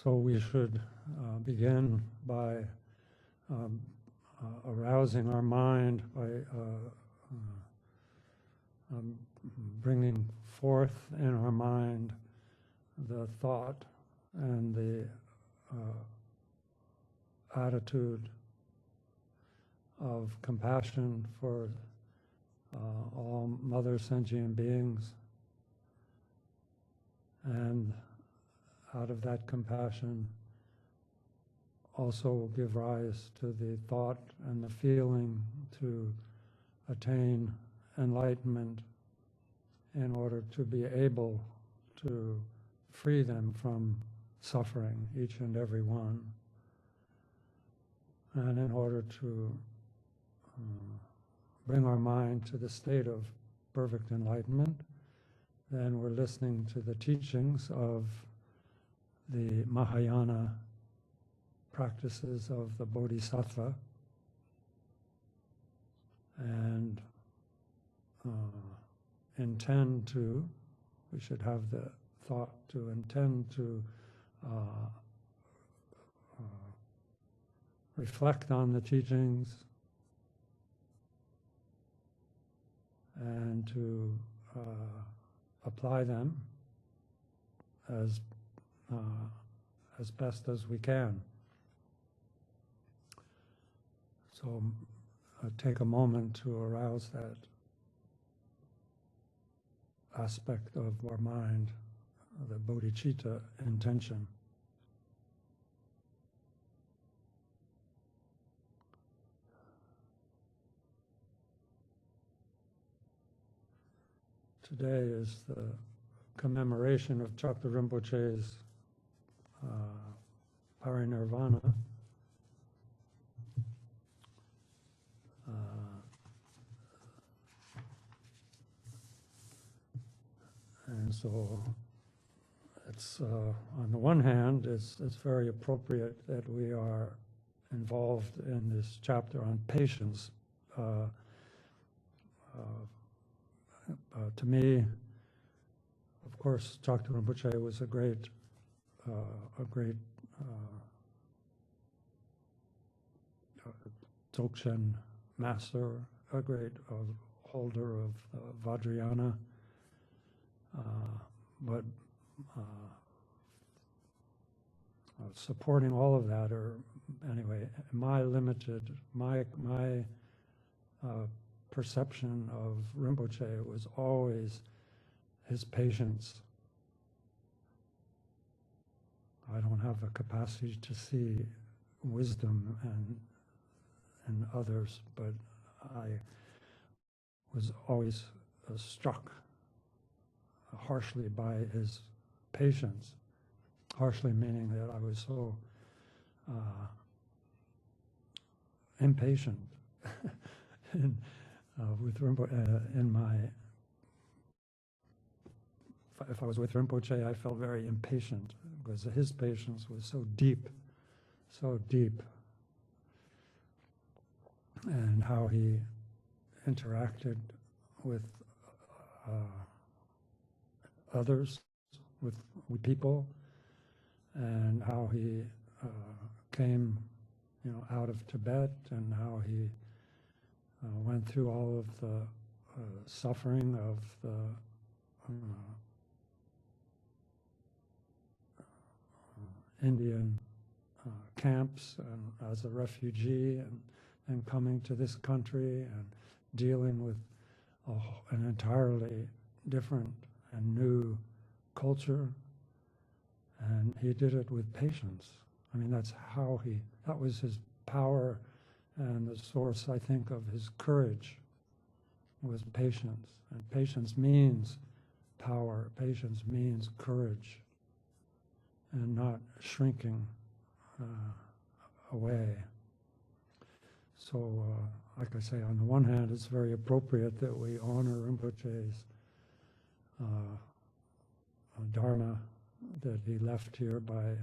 So we should begin by arousing our mind, by bringing forth in our mind the thought and the attitude of compassion for all mother sentient beings, and out of that compassion also give rise to the thought and the feeling to attain enlightenment in order to be able to free them from suffering, each and every one. And in order to bring our mind to the state of perfect enlightenment, then we're listening to the teachings of the Mahayana practices of the Bodhisattva, and we should have the thought to intend to reflect on the teachings and to apply them as best as we can. So take a moment to arouse that aspect of our mind, the bodhicitta intention. Today is the commemoration of Chakta Rinpoche's parinirvana. And so it's, on the one hand, it's very appropriate that we are involved in this chapter on patience. To me, of course, Chakta Rinpoche was a great Dzogchen master, a great holder of Vajrayana, but supporting all of that, or anyway, my perception of Rinpoche was always his patience. I don't have a capacity to see wisdom in others, but I was always struck harshly by his patience. Harshly meaning that I was so impatient with Rinpoche. If I was with Rinpoche, I felt very impatient because his patience was so deep, and how he interacted with others, with people, and how he came, out of Tibet, and how he went through all of the suffering of the Indian camps, and as a refugee, and coming to this country and dealing with an entirely different and new culture, and he did it with patience. I mean, that was his power, and the source, I think, of his courage was patience. And patience means power, patience means courage, and not shrinking away. So, like I say, on the one hand, it's very appropriate that we honor Rinpoche's dharma that he left here by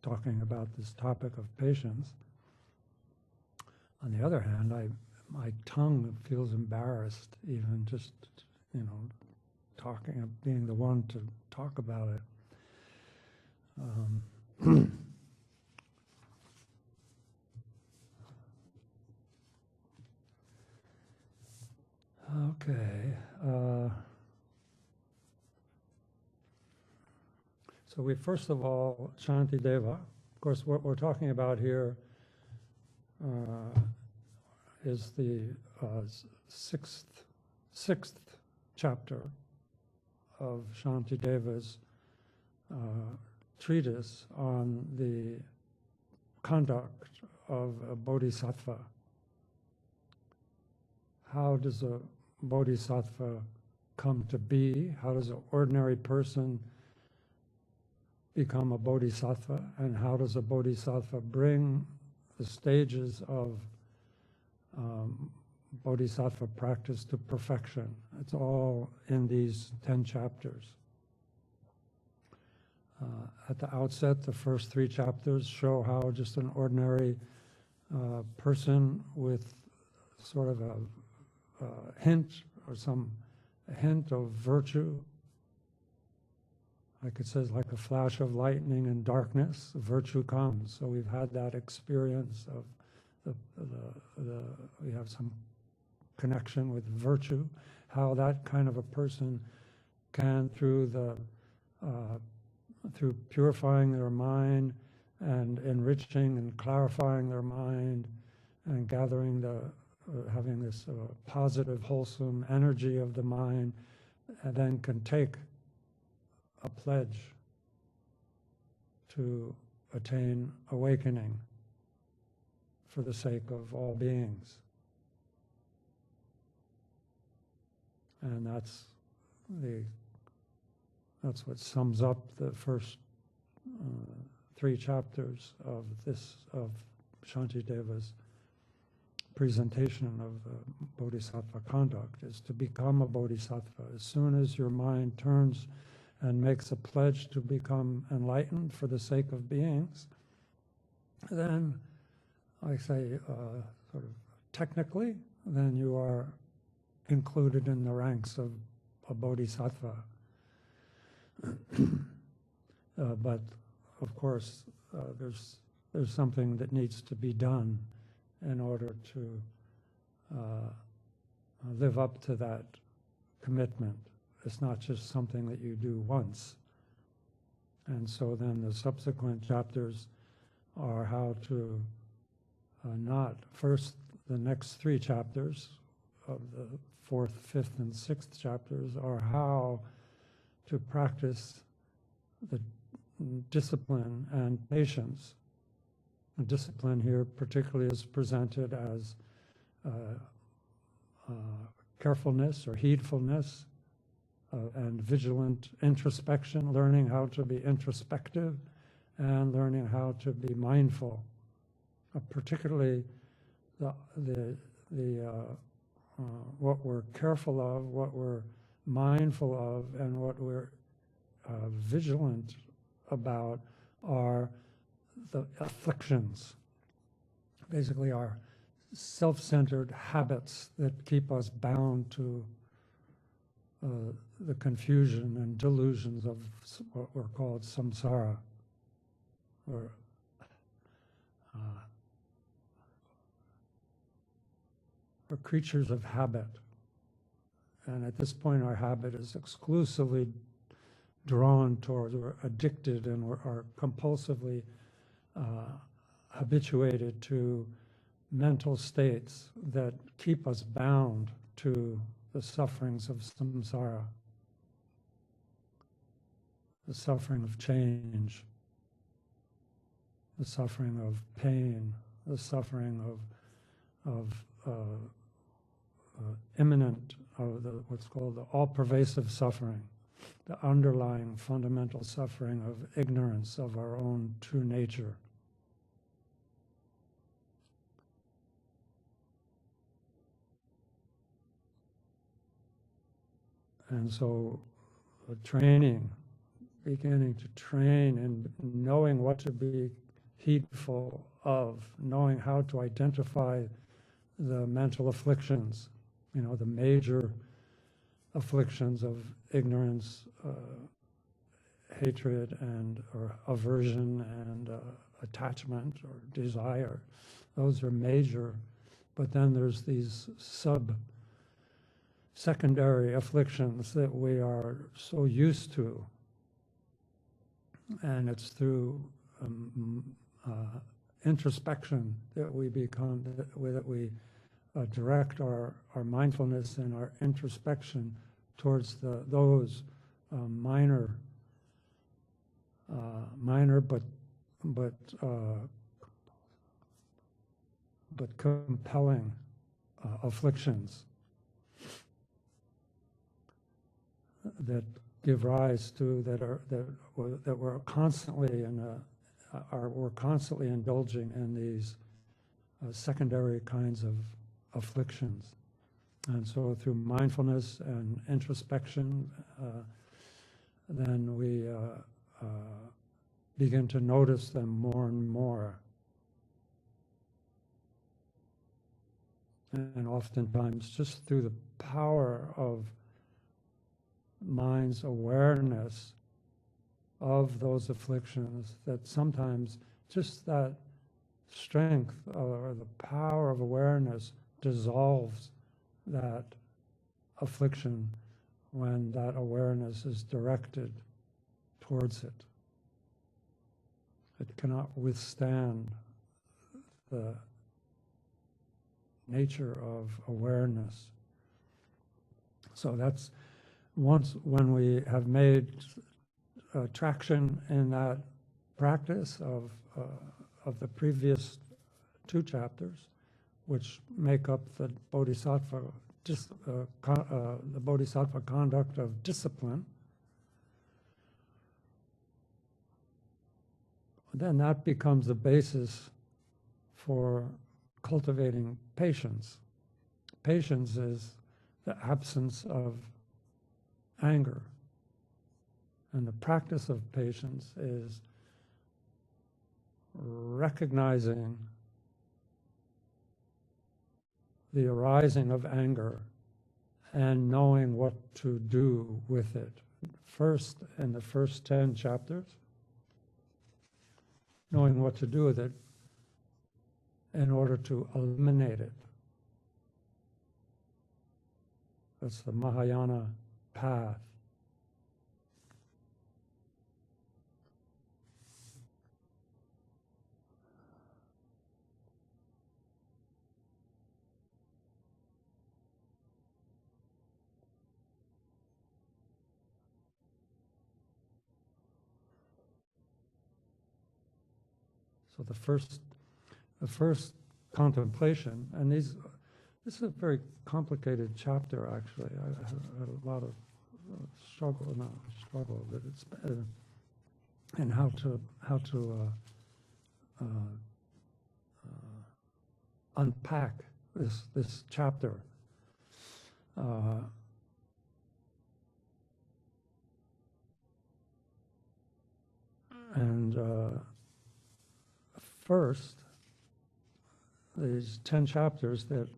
talking about this topic of patience. On the other hand, my tongue feels embarrassed, even just, talking, being the one to talk about it. Okay. So we first of all, Shantideva, of course what we're talking about here is the sixth chapter of Shantideva's treatise on the conduct of a bodhisattva. How does a bodhisattva come to be? How does an ordinary person become a bodhisattva? And how does a bodhisattva bring the stages of bodhisattva practice to perfection? It's all in these 10 chapters. At the outset, the first 3 chapters show how just an ordinary person with sort of a hint or a hint of virtue, like it says, like a flash of lightning in darkness, virtue comes. So we've had that experience of we have some connection with virtue, how that kind of a person can, through purifying their mind and enriching and clarifying their mind and gathering having this positive, wholesome energy of the mind, and then can take a pledge to attain awakening for the sake of all beings. And that's what sums up the first 3 chapters of Shantideva's presentation of the bodhisattva conduct, is to become a bodhisattva. As soon as your mind turns and makes a pledge to become enlightened for the sake of beings, then I say, sort of technically, then you are included in the ranks of a bodhisattva. But of course, there's something that needs to be done in order to live up to that commitment. It's not just something that you do once. And so then the subsequent chapters are how to first, the next 3 chapters of the 4th, 5th, and 6th chapters are how to practice the discipline and patience. And discipline here particularly is presented as carefulness or heedfulness and vigilant introspection, learning how to be introspective and learning how to be mindful. Particularly what we're careful of, what we're mindful of, and what we're vigilant about are the afflictions, basically our self-centered habits that keep us bound to the confusion and delusions of what were called samsara, or we're creatures of habit. And at this point, our habit is exclusively drawn towards, we're addicted and are compulsively habituated to mental states that keep us bound to the sufferings of samsara, the suffering of change, the suffering of pain, the suffering of imminent, what's called the all-pervasive suffering, the underlying fundamental suffering of ignorance of our own true nature. And so beginning to train and knowing what to be heedful of, knowing how to identify the mental afflictions, the major afflictions of ignorance, hatred and or aversion and attachment or desire. Those are major, but then there's these secondary afflictions that we are so used to, and it's through introspection that we become, that we direct our mindfulness and our introspection towards those minor but compelling afflictions that give rise to that we're constantly we're constantly indulging in these secondary kinds of afflictions. And so through mindfulness and introspection, then we begin to notice them more and more. And oftentimes, just through the power of mind's awareness of those afflictions, that sometimes just that strength or the power of awareness dissolves that affliction when that awareness is directed towards it. It cannot withstand the nature of awareness. So that's when we have made traction in that practice of the previous two chapters, which make up the bodhisattva conduct of discipline, then that becomes the basis for cultivating patience. Patience is the absence of anger. And the practice of patience is recognizing the arising of anger and knowing what to do with it. First, in the first 10 chapters, knowing what to do with it in order to eliminate it. That's the Mahayana path. So the first contemplation, and this is a very complicated chapter actually. I had a lot of struggle, but it's and how to unpack this chapter. First, these 10 chapters that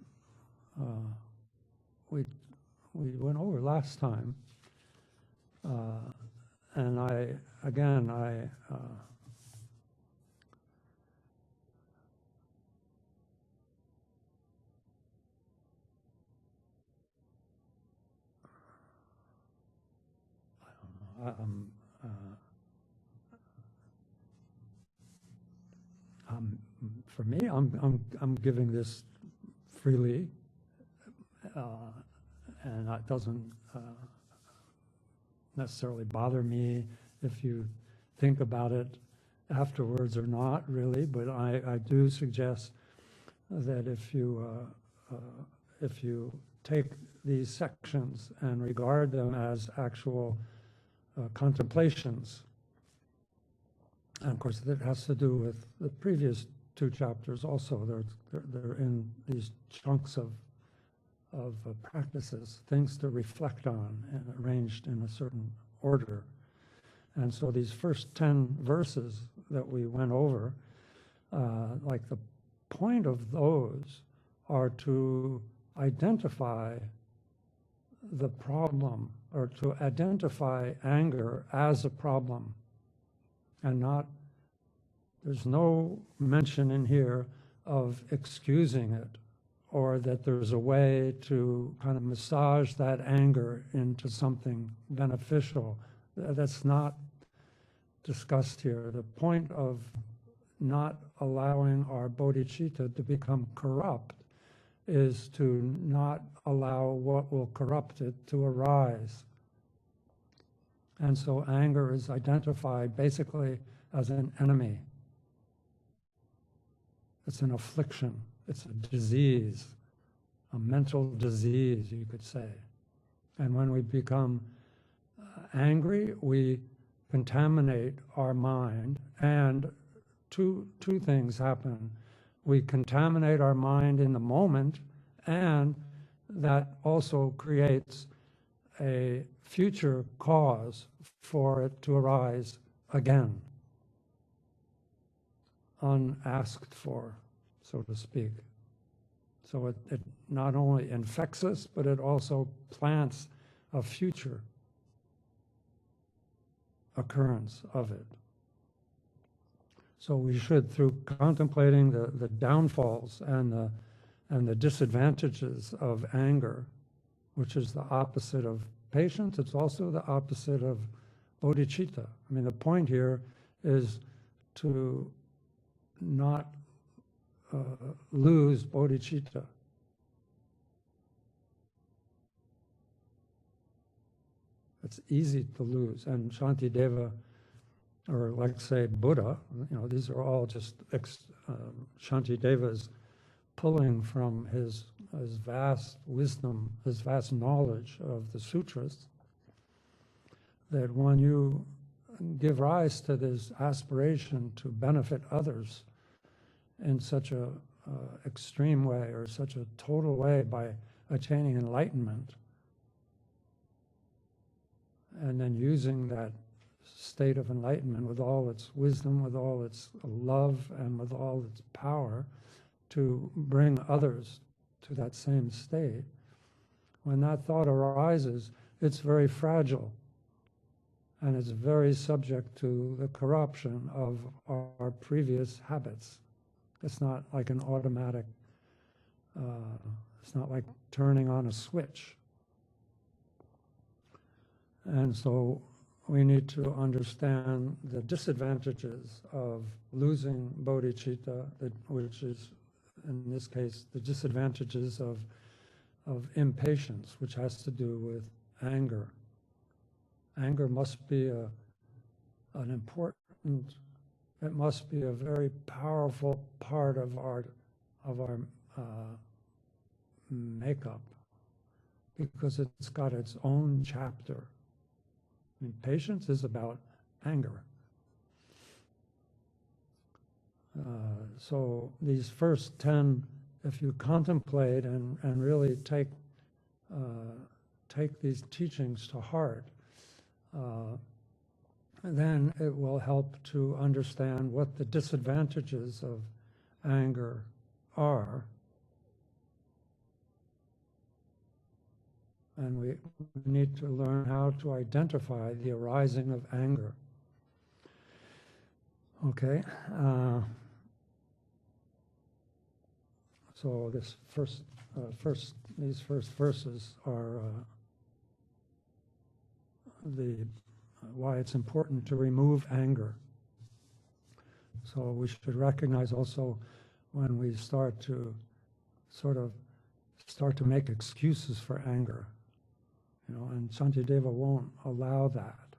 we went over last time, and I for me, I'm giving this freely, and that doesn't necessarily bother me if you think about it afterwards or not, really. But I do suggest that if you take these sections and regard them as actual contemplations. And of course, that has to do with the previous two chapters also. They're in these chunks of practices, things to reflect on and arranged in a certain order. And so these first 10 verses that we went over, like the point of those are to identify the problem, or to identify anger as a problem, and not, there's no mention in here of excusing it, or that there's a way to kind of massage that anger into something beneficial. That's not discussed here. The point of not allowing our bodhicitta to become corrupt is to not allow what will corrupt it to arise. And so anger is identified basically as an enemy. It's an affliction. It's a disease, a mental disease, you could say. And when we become angry, we contaminate our mind, and two things happen. We contaminate our mind in the moment, and that also creates a future cause for it to arise again, unasked for, so to speak. So it not only infects us, but it also plants a future occurrence of it. So we should, through contemplating the downfalls and the disadvantages of anger, which is the opposite of patience, it's also the opposite of bodhicitta. I mean, the point here is to not lose bodhicitta. It's easy to lose, and Shantideva, or like say Buddha, you know, these are all just Shantideva's pulling from his vast wisdom, his vast knowledge of the sutras, that when you give rise to this aspiration to benefit others in such a extreme way, or such a total way, by attaining enlightenment, and then using that state of enlightenment with all its wisdom, with all its love, and with all its power to bring others to that same state, when that thought arises, it's very fragile, and it's very subject to the corruption of our previous habits. It's not like an automatic, it's not like turning on a switch. And so we need to understand the disadvantages of losing bodhicitta, which is, in this case, the disadvantages of impatience, which has to do with anger. Anger must be an important, it must be a very powerful part of our makeup, because it's got its own chapter. I mean, patience is about anger. So these first 10, if you contemplate and really take these teachings to heart, then it will help to understand what the disadvantages of anger are. And we need to learn how to identify the arising of anger. Okay. So this these first verses are why it's important to remove anger. So we should recognize also when we start to make excuses for anger, you know, and Shantideva won't allow that.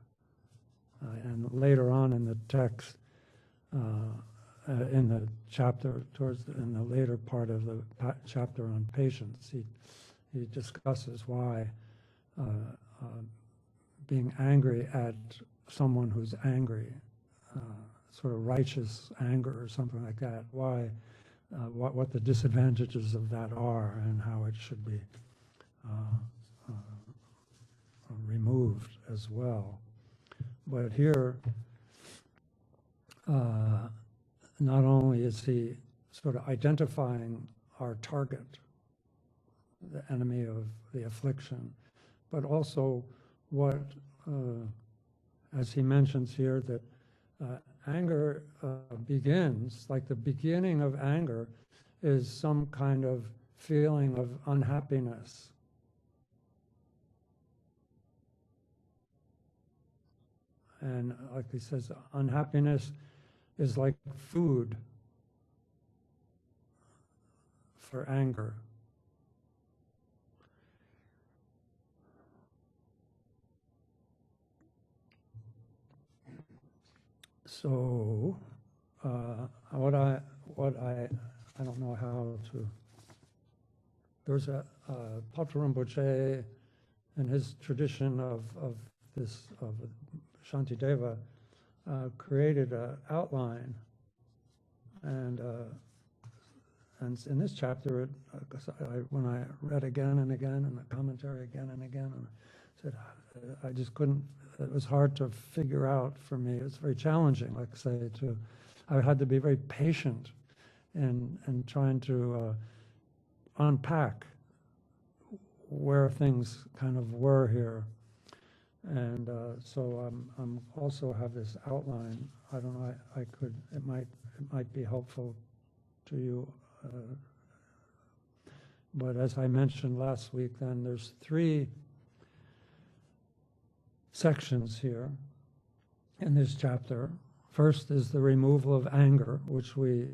And later on in the text, in the chapter, in the later part of the chapter on patience, he discusses why being angry at someone who's angry, sort of righteous anger or something like that, why, what the disadvantages of that are, and how it should be removed as well. But here, not only is he sort of identifying our target, the enemy of the affliction, but also what, as he mentions here, that anger begins, like the beginning of anger is some kind of feeling of unhappiness. And like he says, unhappiness is like food for anger. So, I don't know how to. There's a Patrul Rinpoche, in his tradition of Shantideva, created an outline, and in this chapter, when I read again and again, and the commentary again and again, and I said, I just couldn't. It was hard to figure out for me. It was very challenging, like I say, I had to be very patient in trying to unpack where things kind of were here. And so I'm also have this outline. I don't know, it might be helpful to you. But as I mentioned last week, then there's 3 sections here in this chapter. First is the removal of anger, which we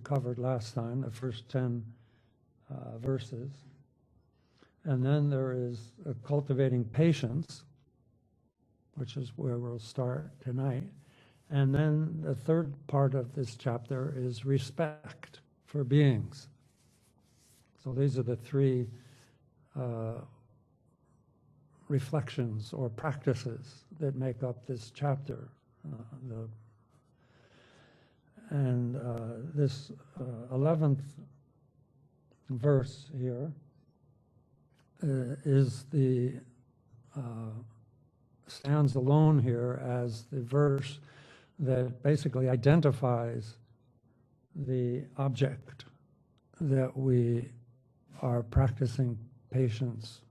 covered last time, the first 10 verses. And then there is cultivating patience, which is where we'll start tonight. And then the third part of this chapter is respect for beings. So these are the 3 reflections or practices that make up this chapter. This 11th verse here stands alone here as the verse that basically identifies the object that we are practicing patience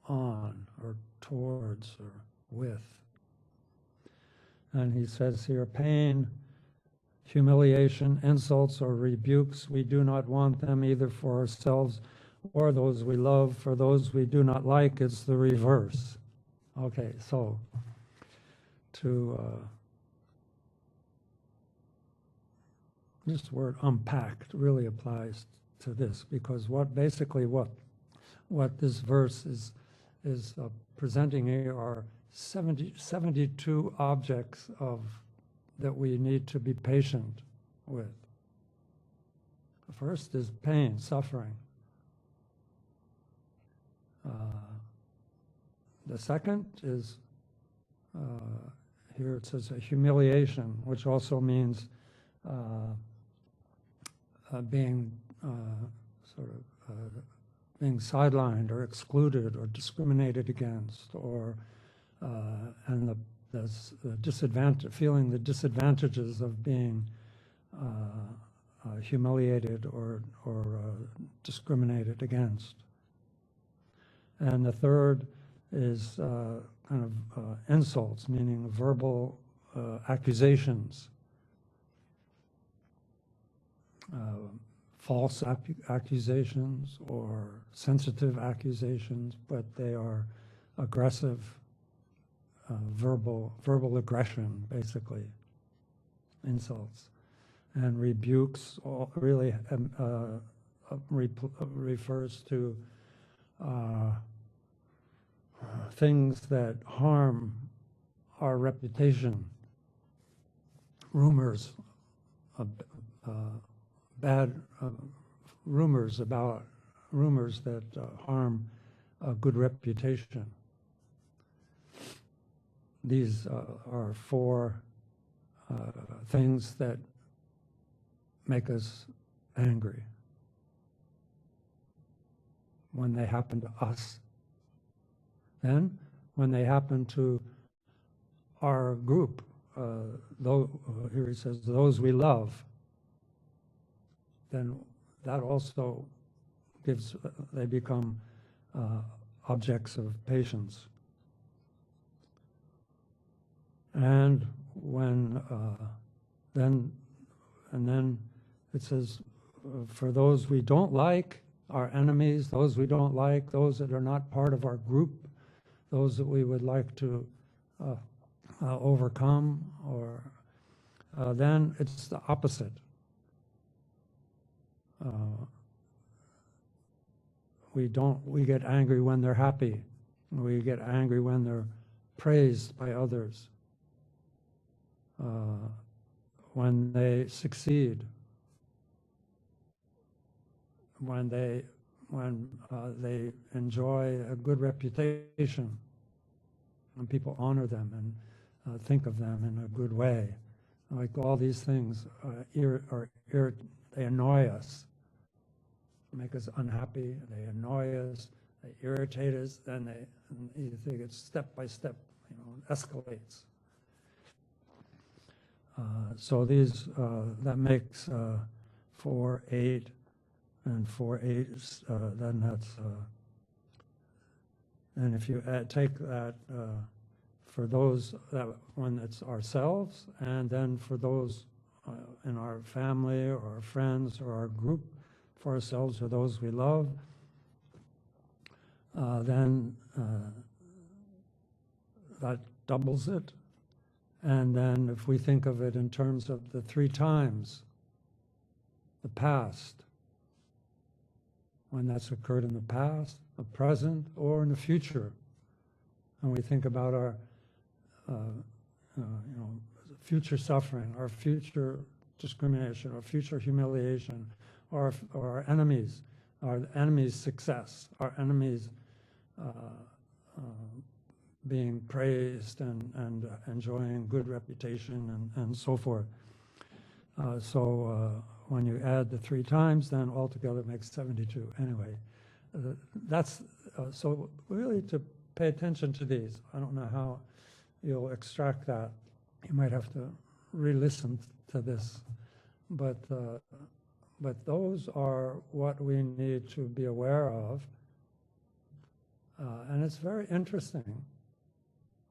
on or towards or with. And he says here, pain, humiliation, insults, or rebukes, we do not want them either for ourselves or those we love. For those we do not like, it's the reverse. Okay, so this word unpacked really applies to this, because what this verse is presenting here are 72 objects that we need to be patient with. The first is pain, suffering. The second is, here it says a humiliation, which also means being being sidelined or excluded or discriminated against, or and the disadvantage, feeling the disadvantages of being humiliated or discriminated against. And the third is kind of insults, meaning verbal accusations, false accusations or sensitive accusations, but they are aggressive, verbal aggression, basically, insults. And rebukes really refers to things that harm our reputation, rumors, bad rumors that harm a good reputation. These are 4 things that make us angry when they happen to us. Then, when they happen to our group, here he says, those we love, then that also they become objects of patience. And when then it says, for those we don't like, our enemies, those we don't like, those that are not part of our group, those that we would like to overcome, or then it's the opposite. We get angry when they're happy. We get angry when they're praised by others. When they succeed. When they enjoy a good reputation, and people honor them and think of them in a good way. Like all these things they annoy us, make us unhappy, they annoy us, they irritate us, then you think it's step by step, escalates. So these, that makes 4, 8, and 4, 8, then that's, and if you take that for those, that when it's ourselves, and then for those in our family or our friends or our group, for ourselves or those we love, then that doubles it. And then if we think of it in terms of the 3 times, the past, when that's occurred in the past, the present, or in the future, and we think about our future suffering, our future discrimination, our future humiliation, or our enemies' success, our enemies being praised and enjoying good reputation and so forth. When you add the 3 times, then altogether it makes 72. Anyway, that's so really to pay attention to these. I don't know how you'll extract that. You might have to re-listen to this, but those are what we need to be aware of, and it's very interesting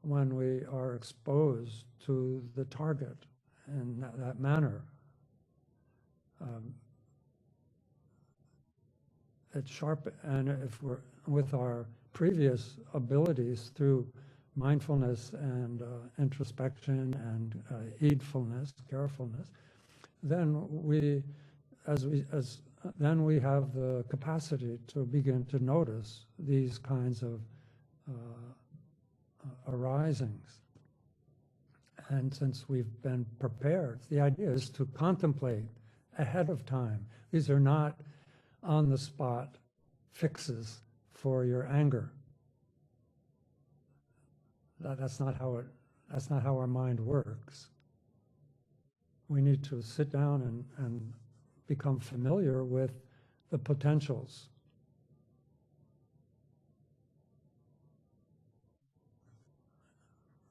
when we are exposed to the target in that manner. It's sharp, and if we're with our previous abilities through mindfulness and introspection and heedfulness, carefulness, then we have the capacity to begin to notice these kinds of arisings. And since we've been prepared, the idea is to contemplate ahead of time. These are not on-the-spot fixes for your anger. That's not how our mind works. We need to sit down and become familiar with the potentials.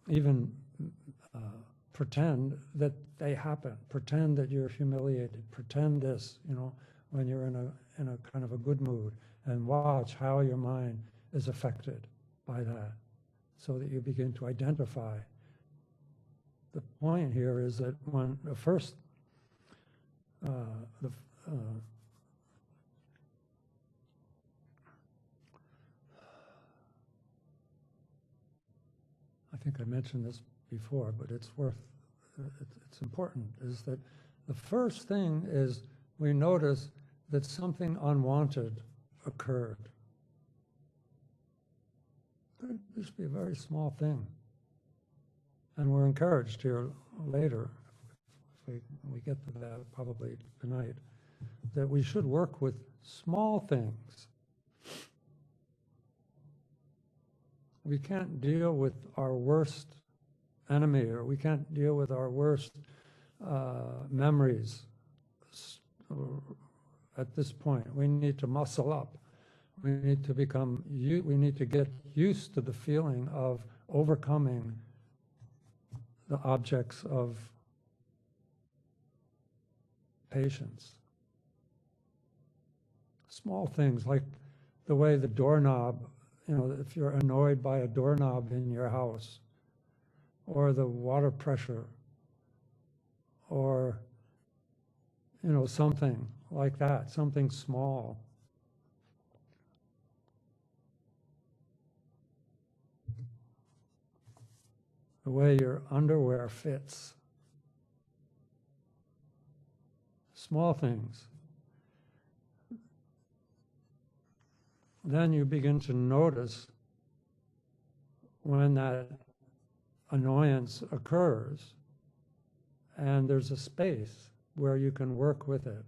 Even pretend that they happen. Pretend that you're humiliated. Pretend this, when you're in a kind of a good mood, and watch how your mind is affected by that, so that you begin to identify. The point here is that when the first, I think I mentioned this before, but it's important, is that the first thing is we notice that something unwanted occurred. Could just be a very small thing. And we're encouraged here later, if we get to that probably tonight, that we should work with small things. We can't deal with our worst enemy, or we can't deal with our worst memories at this point. We need to muscle up. We need to we need to get used to the feeling of overcoming the objects of patience. Small things like the way the doorknob, if you're annoyed by a doorknob in your house, or the water pressure, or something like that, something small. The way your underwear fits. Small things. Then you begin to notice when that annoyance occurs, and there's a space where you can work with it.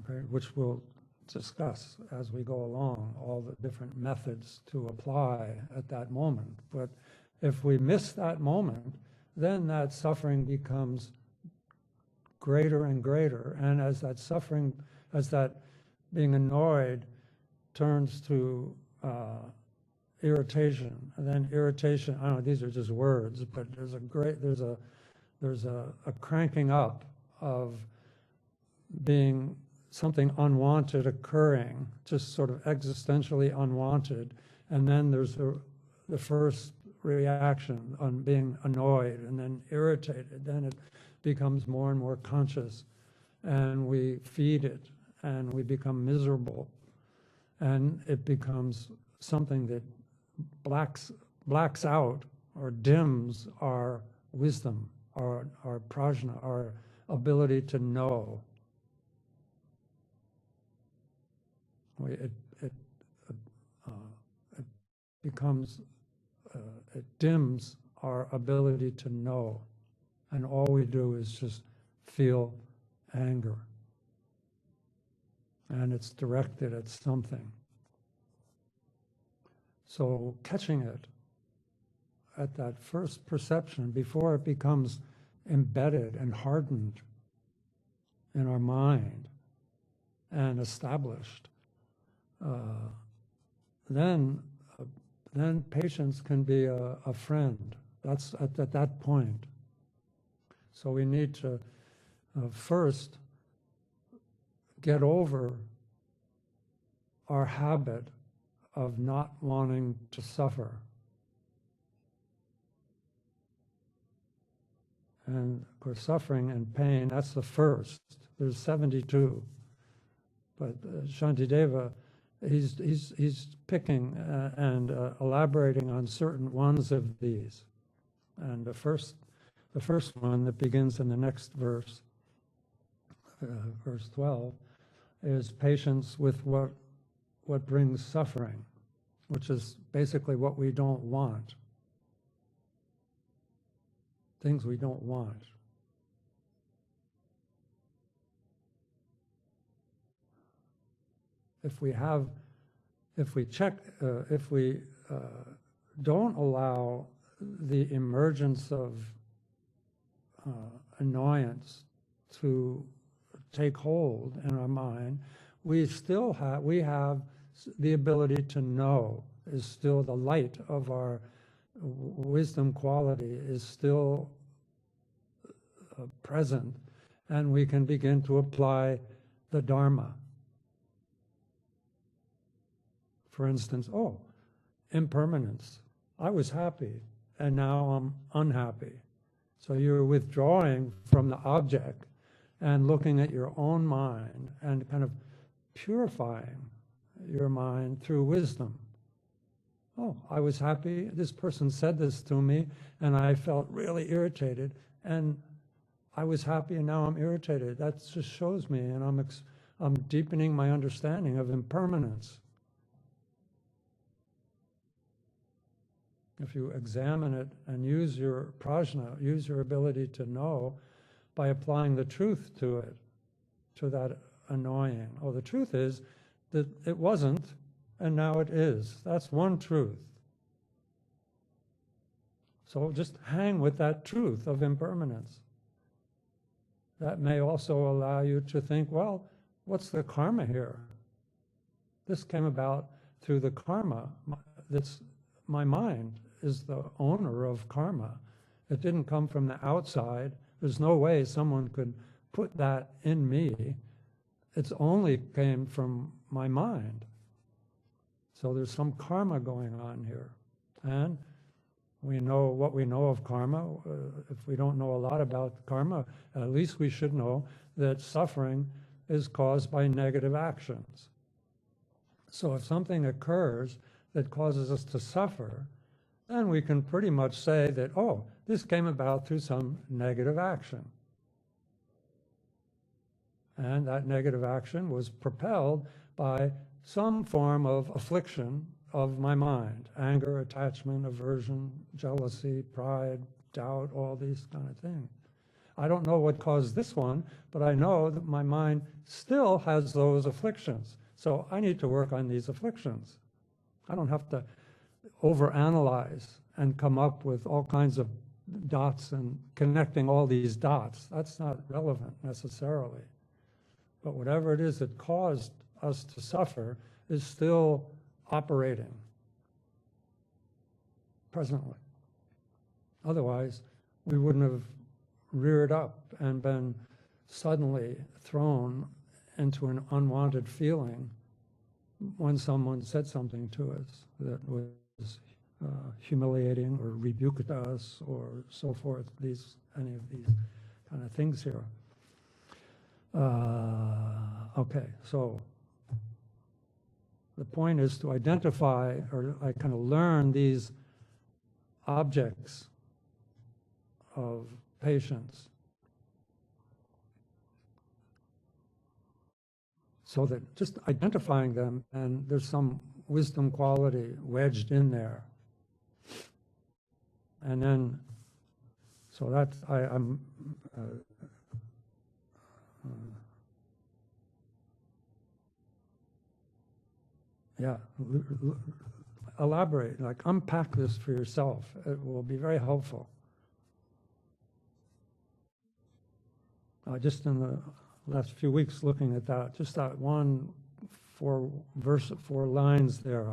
Okay, which we'll discuss as we go along, all the different methods to apply at that moment. But if we miss that moment, then that suffering becomes greater and greater. And as that suffering, as that being annoyed turns to irritation, and then irritation, I don't know, these are just words, but there's a cranking up of being something unwanted occurring, just sort of existentially unwanted, and then there's the first reaction on being annoyed and then irritated. Then it becomes more and more conscious, and we feed it, and we become miserable, and it becomes something that blacks out or dims our wisdom, our prajna, our ability to know. It becomes, it dims our ability to know, and all we do is just feel anger, and it's directed at something. So catching it at that first perception, before it becomes embedded and hardened in our mind and established, then patience can be a friend. That's at that point. So we need to first get over our habit of not wanting to suffer. And of course, suffering and pain, that's the first. There's 72. But Shantideva, he's picking and elaborating on certain ones of these. And the first one that begins in the next verse, verse 12, is patience with what brings suffering, which is basically what we don't want. Things we don't want. If we don't allow the emergence of annoyance to take hold in our mind, we have the ability to know, is still the light of our wisdom quality is still present, and we can begin to apply the Dharma. For instance, impermanence. I was happy, and now I'm unhappy. So you're withdrawing from the object and looking at your own mind and kind of purifying your mind through wisdom. I was happy. This person said this to me, and I felt really irritated, and I was happy, and now I'm irritated. That just shows me, and I'm deepening my understanding of impermanence. If you examine it and use your prajna, use your ability to know by applying the truth to it, to that annoying. The truth is that it wasn't, and now it is. That's one truth. So just hang with that truth of impermanence. That may also allow you to think, well, what's the karma here? This came about through the karma. That's my mind is the owner of karma. It didn't come from the outside. There's no way someone could put that in me it's only came from my mind. So there's some karma going on here. And we know what we know of karma. If we don't know a lot about karma, at least we should know that suffering is caused by negative actions. So if something occurs that causes us to suffer, then we can pretty much say that, oh, this came about through some negative action. And that negative action was propelled by some form of affliction of my mind: anger, attachment, aversion, jealousy, pride, doubt, all these kind of things. I don't know what caused this one, but I know that my mind still has those afflictions. So I need to work on these afflictions. I don't have to overanalyze and come up with all kinds of dots and connecting all these dots. That's not relevant necessarily. But whatever it is that caused us to suffer is still operating presently. Otherwise, we wouldn't have reared up and been suddenly thrown into an unwanted feeling when someone said something to us that was humiliating or rebuked us or so forth, any of these kind of things here. Okay, so the point is to identify, or I kind of learn these objects of patience, so that just identifying them, and there's some wisdom quality wedged in there. And then, so that's, I'm yeah, elaborate, like unpack this for yourself. It will be very helpful. Just in the last few weeks looking at that, just that one 4 lines there,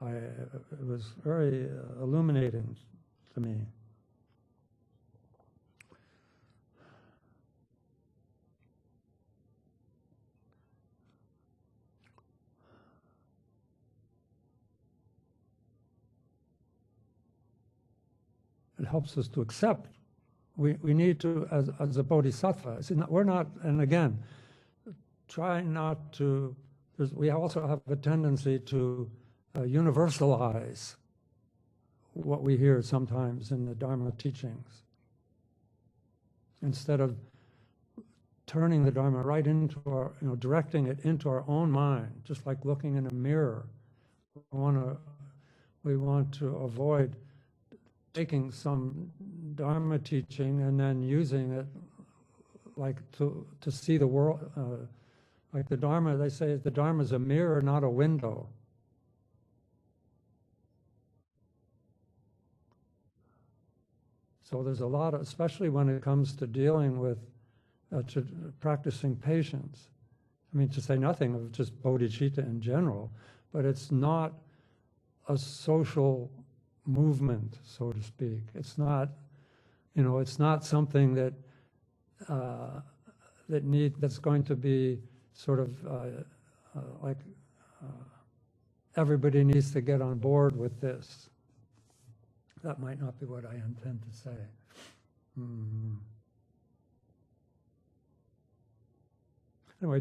it was very illuminating to me. It helps us to accept. We need to, as a bodhisattva, we're not, and again, try not to, we also have a tendency to universalize what we hear sometimes in the Dharma teachings, instead of turning the Dharma right into our, directing it into our own mind, just like looking in a mirror. We want to avoid taking some Dharma teaching and then using it like to see the world, like the Dharma, they say the Dharma is a mirror, not a window. So there's a lot of, especially when it comes to dealing with, to practicing patience. I mean, to say nothing of just bodhicitta in general, but it's not a social movement, so to speak. It's not, it's not something that that's going to be sort of like everybody needs to get on board with this. That might not be what I intend to say. Anyway,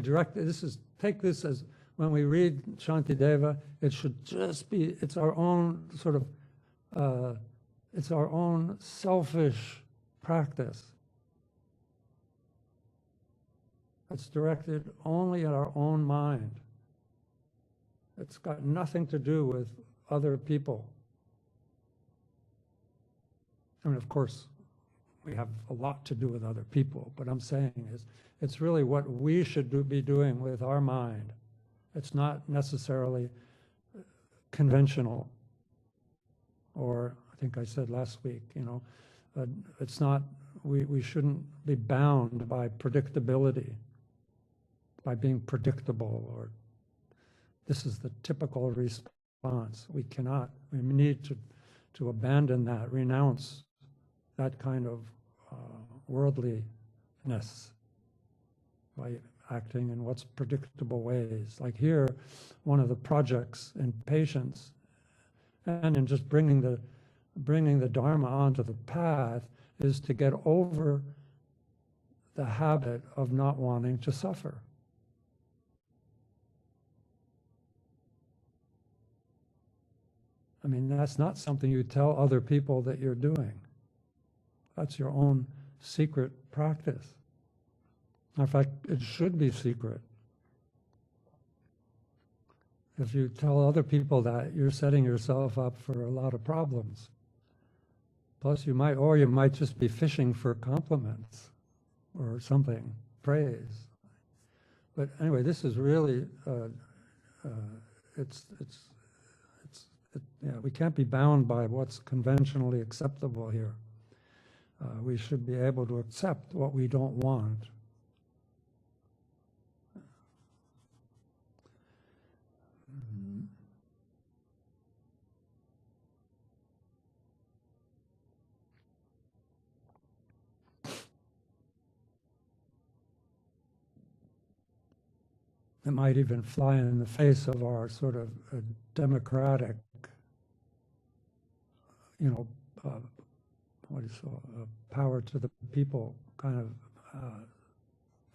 take this as, when we read Shantideva, it should just be, it's our own sort of, it's our own selfish practice. It's directed only at our own mind. It's got nothing to do with other people. I mean, of course, we have a lot to do with other people, but I'm saying is, it's really what we should be doing with our mind. It's not necessarily conventional, or I think I said last week, it's not, we shouldn't be bound by predictability, by being predictable, or this is the typical response. We need to abandon that, renounce that kind of worldliness, by acting in what's predictable ways. Like here, one of the projects in patience and in just bringing the Dharma onto the path is to get over the habit of not wanting to suffer. I mean, that's not something you tell other people that you're doing. That's your own secret practice. In fact, it should be secret. If you tell other people that, you're setting yourself up for a lot of problems. Plus you might just be fishing for compliments or something, praise. But anyway, this is really, we can't be bound by what's conventionally acceptable here. We should be able to accept what we don't want. It might even fly in the face of our sort of democratic, power to the people kind of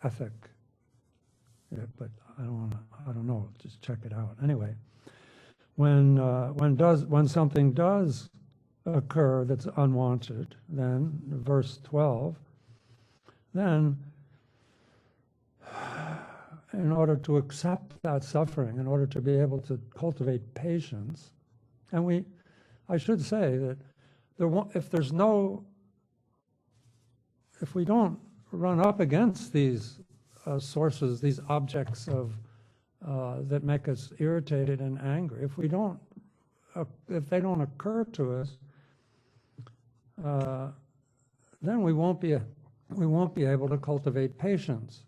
ethic. Yeah, but I don't know. Just check it out. Anyway, when something does occur that's unwanted, then verse 12, then in order to accept that suffering, in order to be able to cultivate patience, and I should say that if we don't run up against these sources, these objects of that make us irritated and angry, if they don't occur to us, then we won't be able to cultivate patience.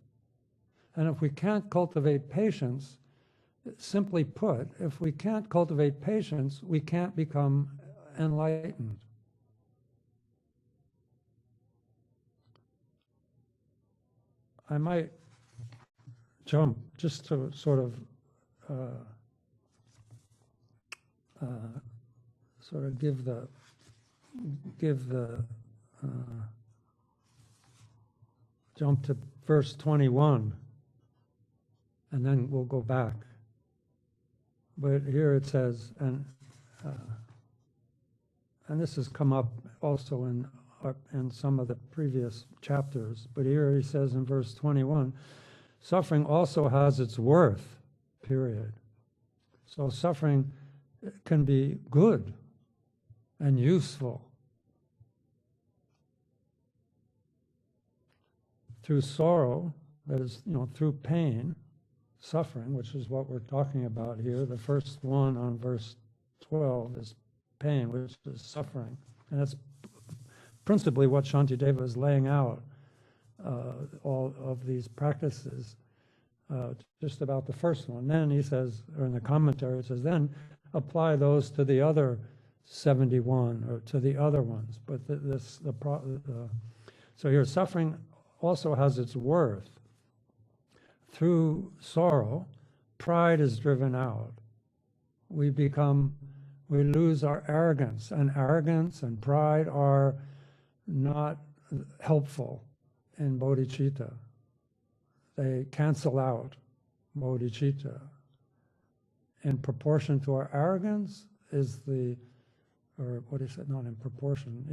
And if we can't cultivate patience, simply put, if we can't cultivate patience, we can't become enlightened. I might jump just to sort of give the jump to verse 21. And then we'll go back. But here it says, and this has come up also in some of the previous chapters, but here he says in verse 21, suffering also has its worth, period. So suffering can be good and useful. Through sorrow, that is, through pain, suffering, which is what we're talking about here. The first one on verse 12 is pain, which is suffering. And that's principally what Shantideva is laying out, all of these practices, just about the first one. Then he says, or in the commentary, it says, then apply those to the other 71 or to the other ones. But so here, suffering also has its worth. Through sorrow, pride is driven out. We lose our arrogance, and arrogance and pride are not helpful in bodhicitta. They cancel out bodhicitta. In proportion to our arrogance not in proportion,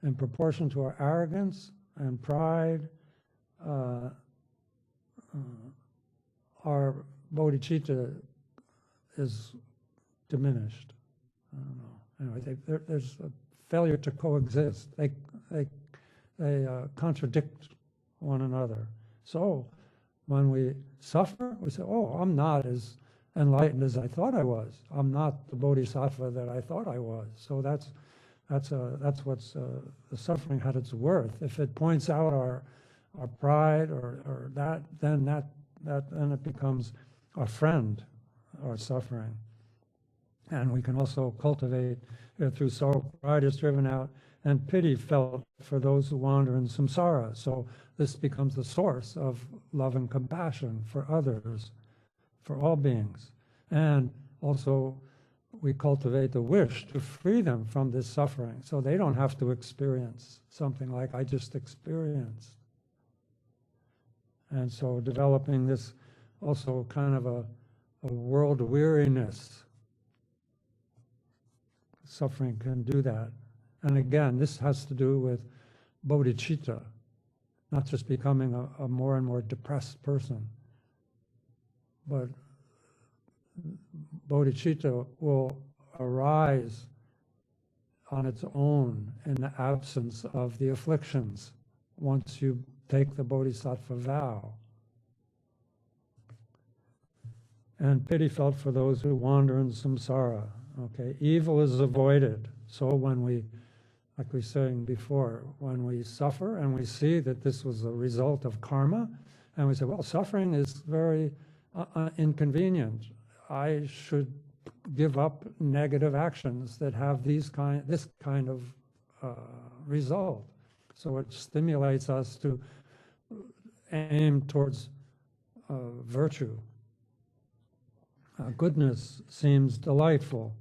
in proportion to our arrogance and pride, our bodhicitta is diminished. I don't know. Anyway, there's a failure to coexist. They contradict one another. So when we suffer, we say, "Oh, I'm not as enlightened as I thought I was. I'm not the bodhisattva that I thought I was." So that's what's the suffering had its worth. If it points out our pride or that, then it becomes our friend, our suffering. And we can also cultivate through sorrow, pride is driven out, and pity felt for those who wander in samsara. So this becomes the source of love and compassion for others, for all beings. And also we cultivate the wish to free them from this suffering so they don't have to experience something like I just experienced. And so developing this also kind of a world weariness. Suffering can do that. And again, this has to do with bodhicitta, not just becoming a more and more depressed person, but bodhicitta will arise on its own in the absence of the afflictions once you take the bodhisattva vow. And pity felt for those who wander in samsara. Okay, evil is avoided. So when we, like we were saying before, when we suffer and we see that this was a result of karma, and we say, well, suffering is very inconvenient. I should give up negative actions that have this kind of result. So it stimulates us to aim towards virtue. Goodness seems delightful.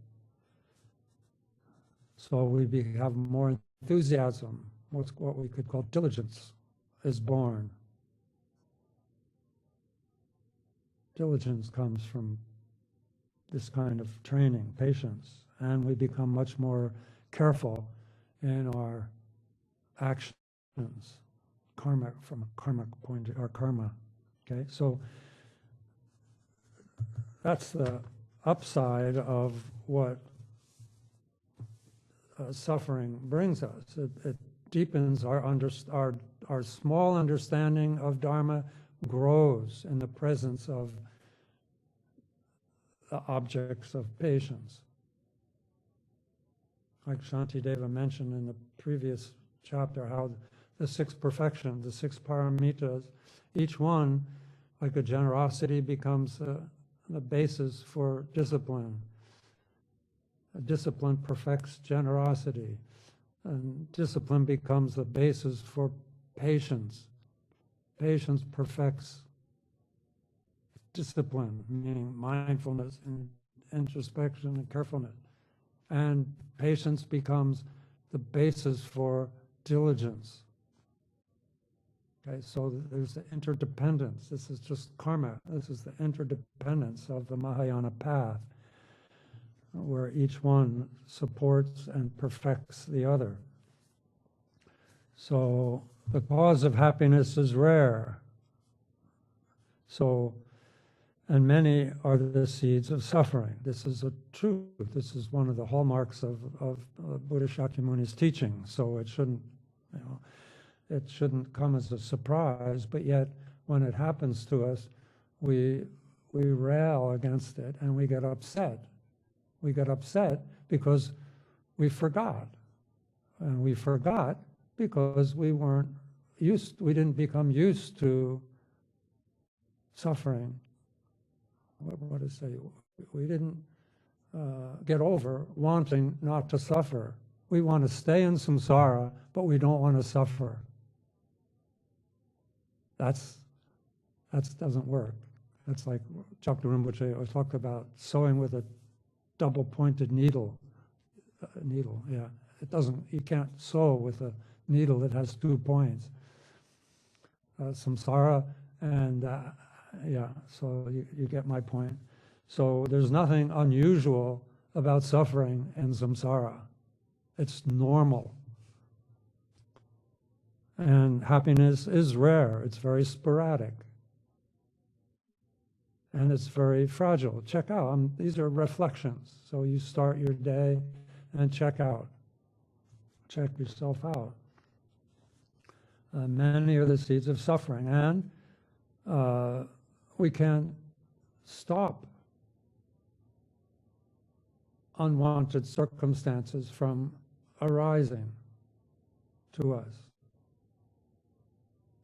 So we have more enthusiasm. What we could call diligence is born. Diligence comes from this kind of training, patience, and we become much more careful in our actions, karma, from a karmic point, or karma. Okay, so that's the upside of what suffering brings us. It deepens our small understanding of Dharma, grows in the presence of the objects of patience. Like Shantideva mentioned in the previous chapter, how the six perfections, the six paramitas, each one, like a generosity, becomes the basis for discipline. Discipline perfects generosity, and discipline becomes the basis for patience. Patience perfects discipline, meaning mindfulness and introspection and carefulness. And patience becomes the basis for diligence. Okay, so there's the interdependence. This is just karma. This is the interdependence of the Mahayana path, where each one supports and perfects the other. So the cause of happiness is rare. So, and many are the seeds of suffering. This is a truth. This is one of the hallmarks of Buddha Shakyamuni's teaching. So it shouldn't, it shouldn't come as a surprise. But yet, when it happens to us, we rail against it and we get upset. We get upset because we forgot. And we forgot because we didn't become used to suffering. What is it? We didn't get over wanting not to suffer. We want to stay in samsara, but we don't want to suffer. That doesn't work. That's like Chakra Rinpoche talked about sewing with a double-pointed needle. Yeah. It doesn't. You can't sew with a needle that has 2 points. Samsara and yeah. So you get my point. So there's nothing unusual about suffering in samsara. It's normal. And happiness is rare. It's very sporadic. And it's very fragile. Check out. These are reflections. So you start your day and check out. Check yourself out. Many are the seeds of suffering. And we can stop unwanted circumstances from arising to us.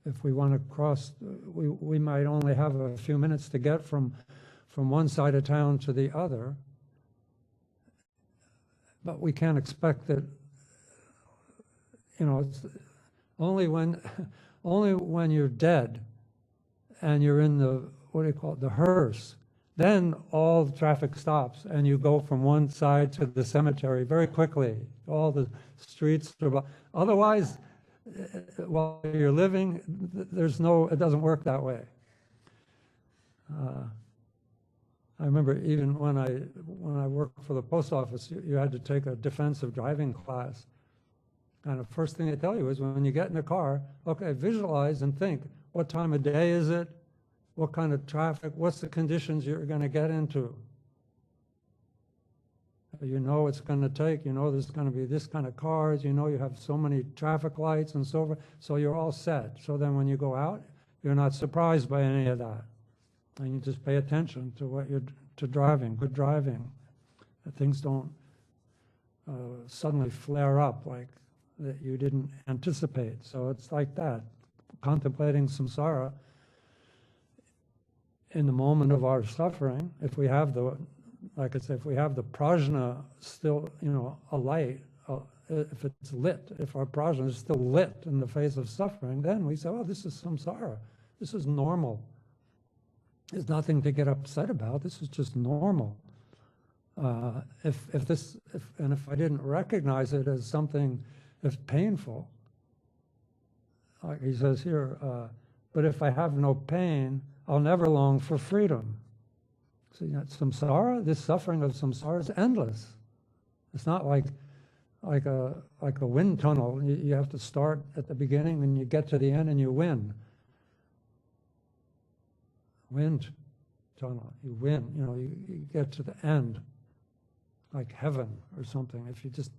If we want to cross, we might only have a few minutes to get from one side of town to the other, but we can't expect that it's only when, only when you're dead and you're in the, what do you call it, the hearse, then all the traffic stops and you go from one side to the cemetery very quickly. All the streets are, otherwise, while you're living, there's no, it doesn't work that way. I remember even when I worked for the post office, you had to take a defensive driving class. And the first thing they tell you is when you get in a car, okay, visualize and think, what time of day is it? What kind of traffic? What's the conditions you're going to get into? You know it's going to take, you know there's going to be this kind of cars, you know you have so many traffic lights and so forth, so you're all set. So then when you go out, you're not surprised by any of that. And you just pay attention to what you're driving, good driving. That things don't suddenly flare up like that you didn't anticipate. So it's like that, contemplating samsara. In the moment of our suffering, if we have the, like I said, if we have the prajna still, alight, if it's lit, if our prajna is still lit in the face of suffering, then we say, oh, this is samsara. This is normal. There's nothing to get upset about. This is just normal. If I didn't recognize it as something that's painful, like he says here, but if I have no pain, I'll never long for freedom. See, samsara, this suffering of samsara is endless. It's not like a wind tunnel. You have to start at the beginning and you get to the end and you win. Wind tunnel, you win. You get to the end, like heaven or something. If you just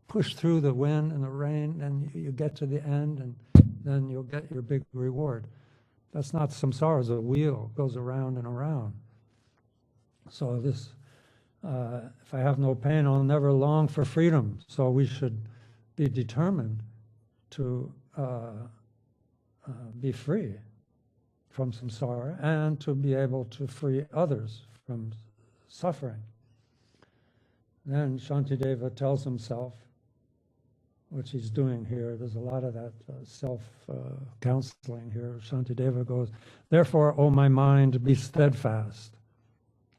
push through the wind and the rain, then you get to the end, and then you'll get your big reward. That's not samsara. It's a wheel, it goes around and around. So this, if I have no pain, I'll never long for freedom. So we should be determined to be free from samsara and to be able to free others from suffering. Then Shantideva tells himself, which he's doing here, there's a lot of that self-counseling here. Shantideva goes, therefore, O my mind, be steadfast.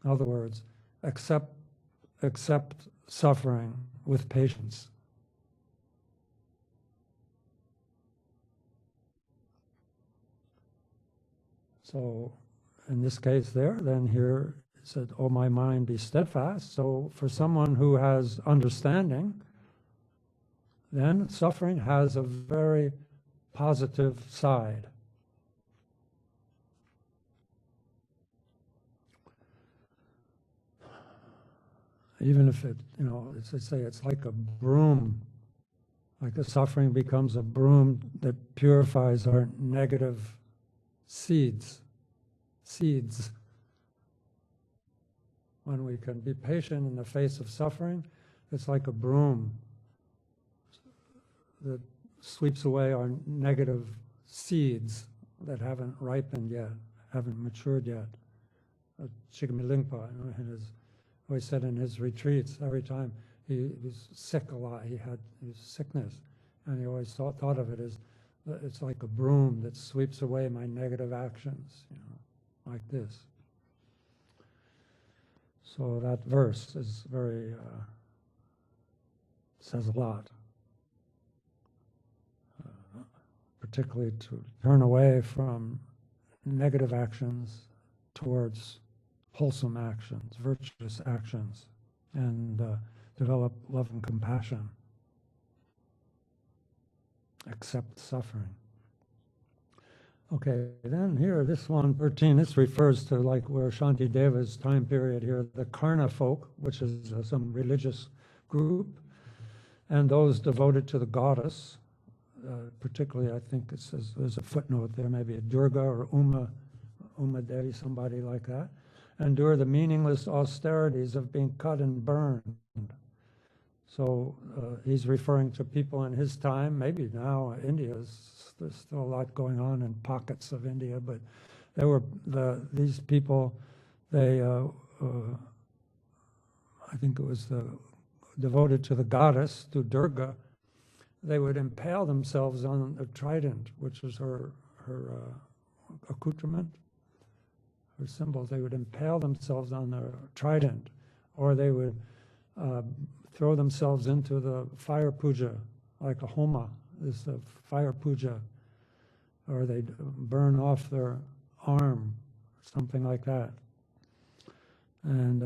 In other words, accept suffering with patience. So in this case there, then here it said, oh my mind, be steadfast. So for someone who has understanding, then suffering has a very positive side. Even if it, as I say, it's like a broom, like the suffering becomes a broom that purifies our negative seeds. When we can be patient in the face of suffering, it's like a broom that sweeps away our negative seeds that haven't ripened yet, haven't matured yet. Chigame Lingpa, always said in his retreats, every time he was sick a lot, he had his sickness, and he always thought of it as, it's like a broom that sweeps away my negative actions, like this. So that verse is very, says a lot. Particularly to turn away from negative actions towards wholesome actions, virtuous actions, and develop love and compassion. Accept suffering. Okay, then here, this 113, this refers to like where Shantideva's time period here, the Karna folk, which is some religious group, and those devoted to the goddess. Particularly, I think it says, there's a footnote there, maybe a Durga or Uma Devi, somebody like that, endure the meaningless austerities of being cut and burned. So he's referring to people in his time, maybe now there's still a lot going on in pockets of India, but there were these people, they, I think it was devoted to the goddess, to Durga, they would impale themselves on a trident, which is her accoutrement, her symbol. They would impale themselves on the trident, or they would throw themselves into the fire puja, like a homa, this fire puja, or they'd burn off their arm, something like that. And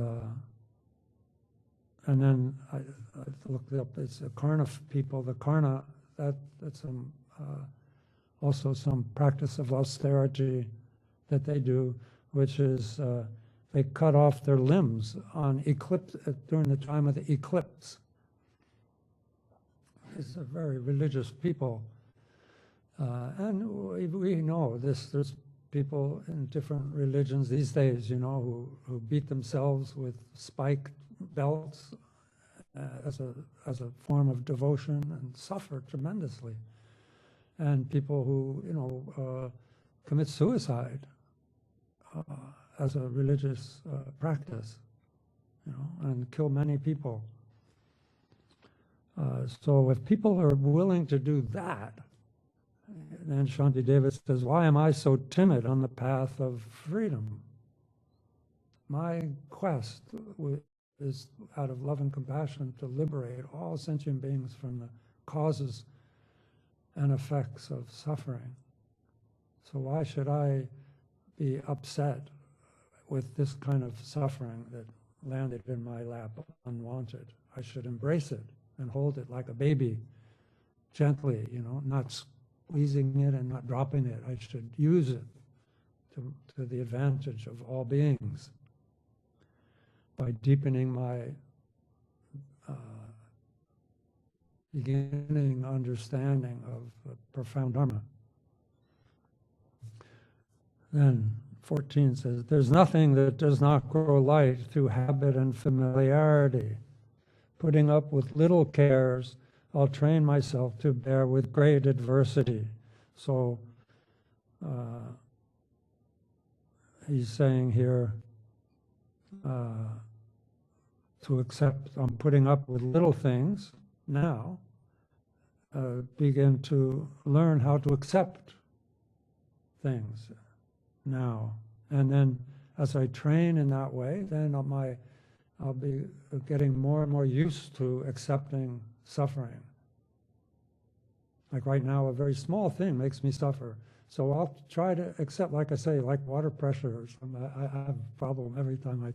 then I looked it up. It's the Karna people. The Karna, that's also some practice of austerity that they do, which is they cut off their limbs on eclipse during the time of the eclipse. It's a very religious people, and we know this. There's people in different religions these days, you know, who beat themselves with spiked belts as a form of devotion and suffer tremendously. And people who, you know, commit suicide as a religious practice, you know, and kill many people. So if people are willing to do that, then Shantideva says, why am I so timid on the path of freedom? My quest is out of love and compassion to liberate all sentient beings from the causes and effects of suffering. So why should I be upset with this kind of suffering that landed in my lap unwanted? I should embrace it and hold it like a baby, gently, you know, not squeezing it and not dropping it. I should use it to the advantage of all beings by deepening my beginning understanding of the profound Dharma. Then 14 says, there's nothing that does not grow light through habit and familiarity. Putting up with little cares, I'll train myself to bear with great adversity. So he's saying here to accept, I'm putting up with little things now, begin to learn how to accept things now. And then as I train in that way, then I'll be getting more and more used to accepting suffering. Like right now, a very small thing makes me suffer. So I'll try to accept, like I say, like water pressure or something. I have a problem every time I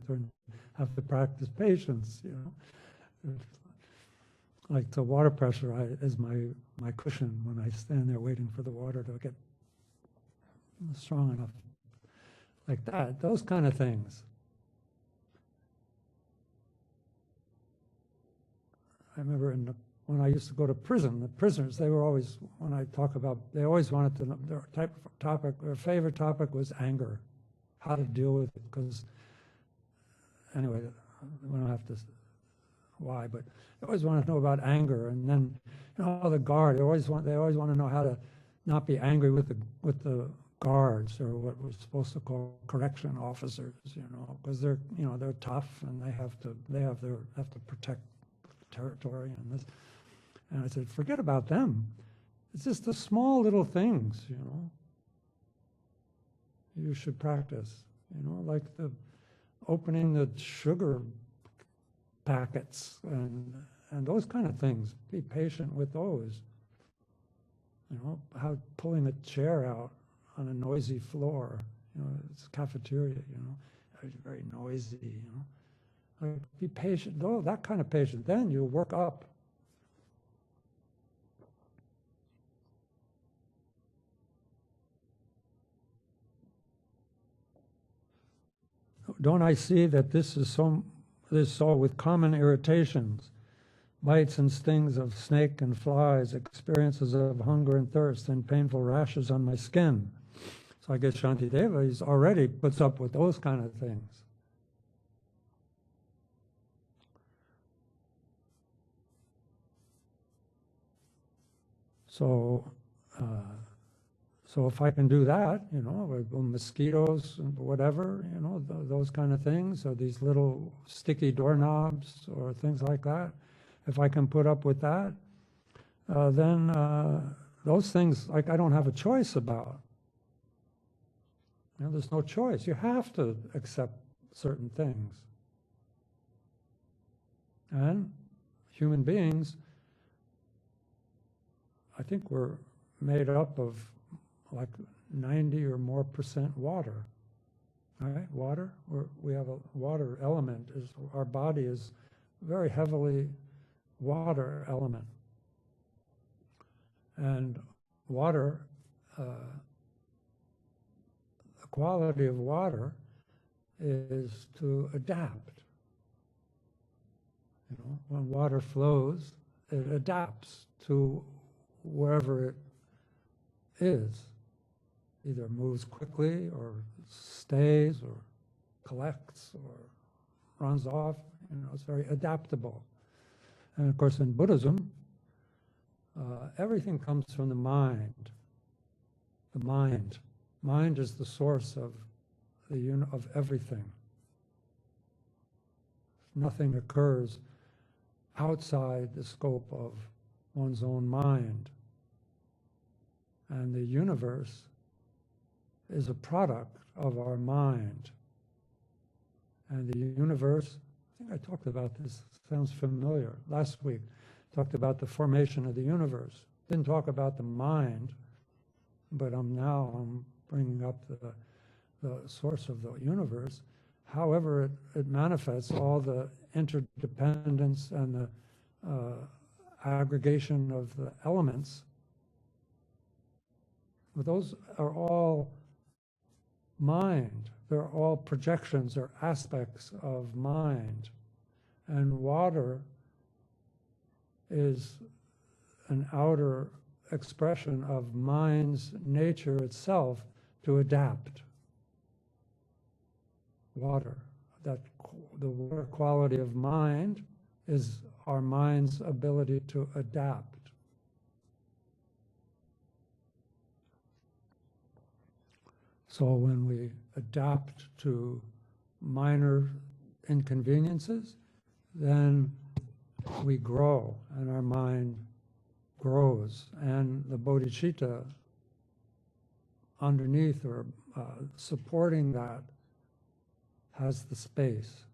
have to practice patience, you know. Like the water pressure is my cushion when I stand there waiting for the water to get strong enough. Like that, those kind of things. I remember when I used to go to prison, the prisoners, they were always, when I talk about, they always wanted to know, their favorite topic was anger, how to deal with it, because, anyway, we don't have to, why, but they always want to know about anger, and then, you know, the guard, they always want to know how to not be angry with the guards, or what we're supposed to call correction officers, you know, because they're, you know, they're tough, and they have to protect territory and this. And I said, forget about them. It's just the small little things, you know, you should practice, you know, like the opening the sugar packets and those kind of things. Be patient with those. You know, how pulling a chair out on a noisy floor, you know, it's a cafeteria, you know, it's very noisy, you know. Like, be patient, oh, that kind of patient, then you work up. Don't I see that this is so with common irritations, bites and stings of snake and flies, experiences of hunger and thirst, and painful rashes on my skin. So I guess Shantideva, he's already puts up with those kind of things. So if I can do that, you know, mosquitoes and whatever, you know, those kind of things, or these little sticky doorknobs or things like that, if I can put up with that, then those things, like, I don't have a choice about. You know, there's no choice. You have to accept certain things. And human beings, I think we're made up of like 90 or more % water. All right, water. We have a water element. Our body is very heavily water element. And water, the quality of water is to adapt. You know, when water flows, it adapts to wherever it is. Either moves quickly or stays or collects or runs off. You know, it's very adaptable. And of course in Buddhism, everything comes from the mind. The mind. Mind is the source of of everything. Nothing occurs outside the scope of one's own mind. And the universe is a product of our mind. And the universe, I think I talked about this, sounds familiar. Last week, talked about the formation of the universe. Didn't talk about the mind, but I'm bringing up the source of the universe. However, it manifests all the interdependence and the aggregation of the elements. But those are all mind. They're all projections or aspects of mind. And water is an outer expression of mind's nature itself to adapt. Water, the water quality of mind is our mind's ability to adapt. So when we adapt to minor inconveniences, then we grow and our mind grows. And the bodhicitta underneath or supporting that has the space,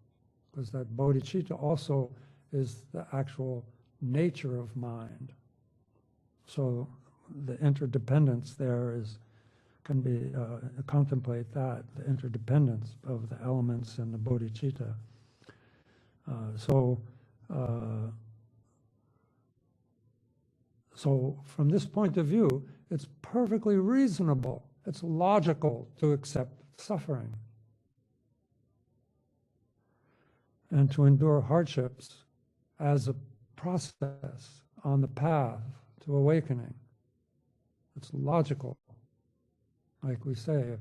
because that bodhicitta also is the actual nature of mind. So the interdependence there can be contemplate that, the interdependence of the elements and the bodhicitta. So from this point of view, it's perfectly reasonable, it's logical to accept suffering and to endure hardships as a process on the path to awakening. It's logical. Like we say,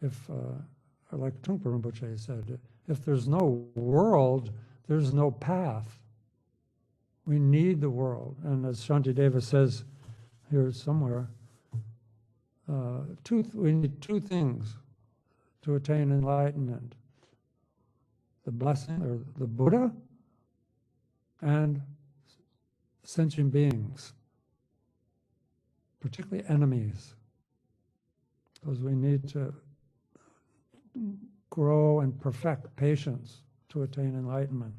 like Trungpa Rinpoche said, if there's no world, there's no path. We need the world. And as Shantideva says here somewhere, we need two things to attain enlightenment: the blessing, or the Buddha, and sentient beings, particularly enemies, because we need to grow and perfect patience to attain enlightenment.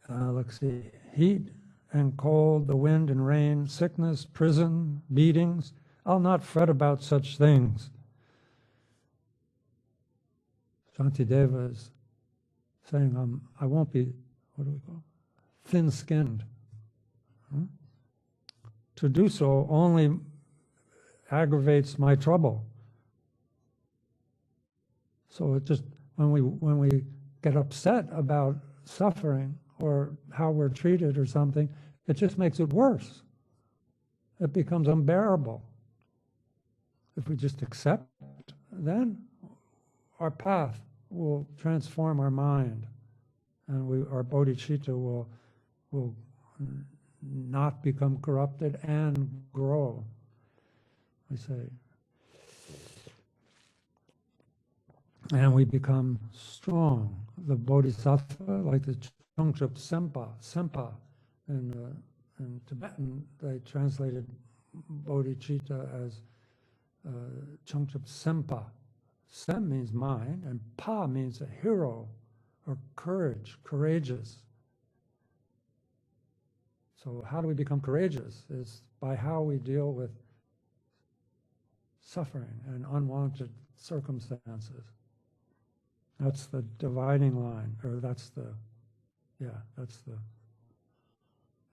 Let's see, heat and cold, the wind and rain, sickness, prison, beatings, I'll not fret about such things. Shantideva is saying, I won't be, what do we call it? Thin-skinned. To do so only aggravates my trouble. So it just, when we get upset about suffering or how we're treated or something, it just makes it worse. It becomes unbearable. If we just accept, then our path will transform our mind, and our bodhicitta will not become corrupted and grow, we say. And we become strong. The bodhisattva, like the Chungchup Sempa, in Tibetan, they translated bodhicitta as Changchup Sempa. Sem means mind, and Pa means a hero or courage, courageous. So how do we become courageous? Is by how we deal with suffering and unwanted circumstances. That's the dividing line, or that's the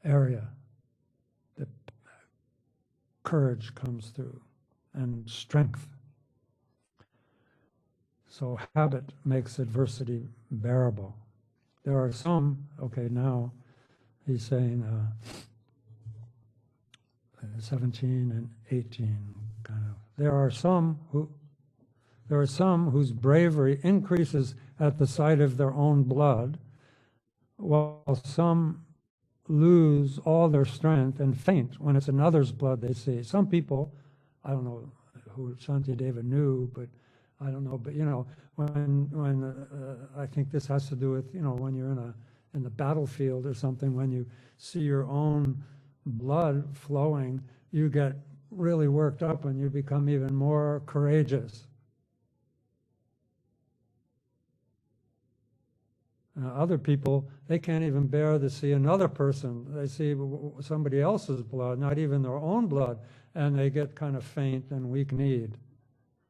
area that courage comes through, and strength. So habit makes adversity bearable. There are some, okay, now he's saying 17 and 18 kind of. There are some whose bravery increases at the sight of their own blood, while some lose all their strength and faint when it's another's blood they see. Some people, I don't know who Shantideva knew, but I don't know, but you know, when I think this has to do with, you know, when you're in the battlefield or something, when you see your own blood flowing, you get really worked up and you become even more courageous. Other people, they can't even bear to see another person. They see somebody else's blood, not even their own blood, and they get kind of faint and weak-kneed.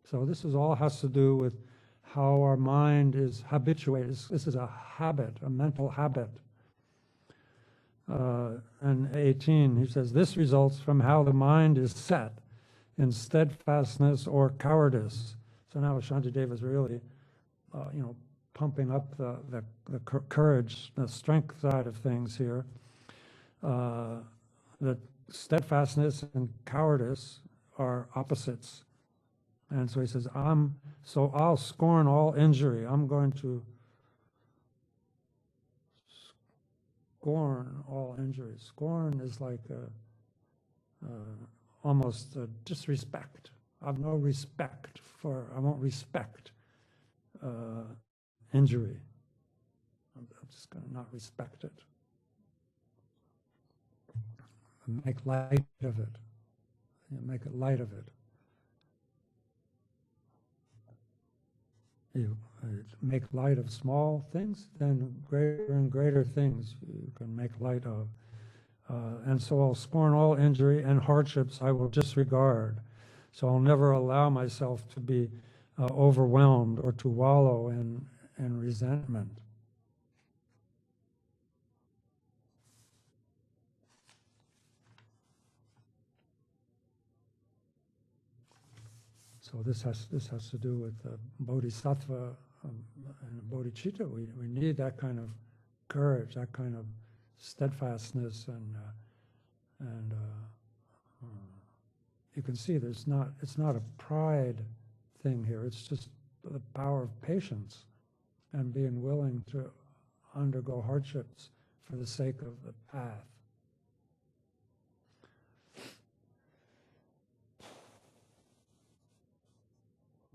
So this all has to do with how our mind is habituated. This is a habit, a mental habit. And 18, he says, this results from how the mind is set in steadfastness or cowardice. So now Shantideva is really, you know, pumping up the courage, the strength side of things here. That steadfastness and cowardice are opposites. And so he says, I'll scorn all injury. I'm going to scorn all injury. Scorn is like almost a disrespect. I have no respect I won't respect injury. I'm just going to not respect it. Make light of it. You make it light of it. You make light of small things, then greater and greater things you can make light of. And so I'll scorn all injury and hardships I will disregard. So I'll never allow myself to be overwhelmed or to wallow in resentment. So this has to do with bodhisattva and bodhicitta. We need that kind of courage, that kind of steadfastness, and you can see it's not a pride thing here. It's just the power of patience and being willing to undergo hardships for the sake of the path.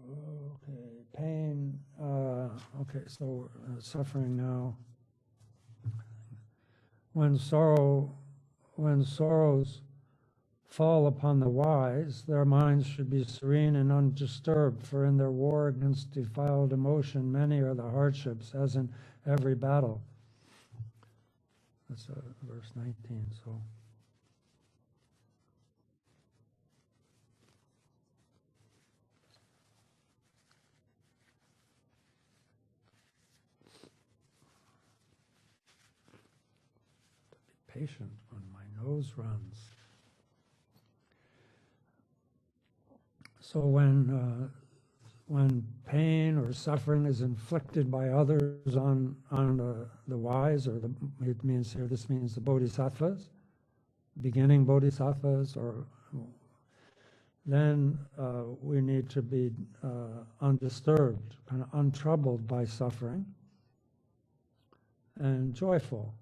Okay, pain. Okay, so suffering now. When sorrows fall upon the wise, their minds should be serene and undisturbed, for in their war against defiled emotion, many are the hardships, as in every battle. That's verse 19, so. Patient when my nose runs. So when pain or suffering is inflicted by others on the wise, or it means here, this means the bodhisattvas, beginning bodhisattvas, or then we need to be undisturbed, kind of untroubled by suffering, and joyful.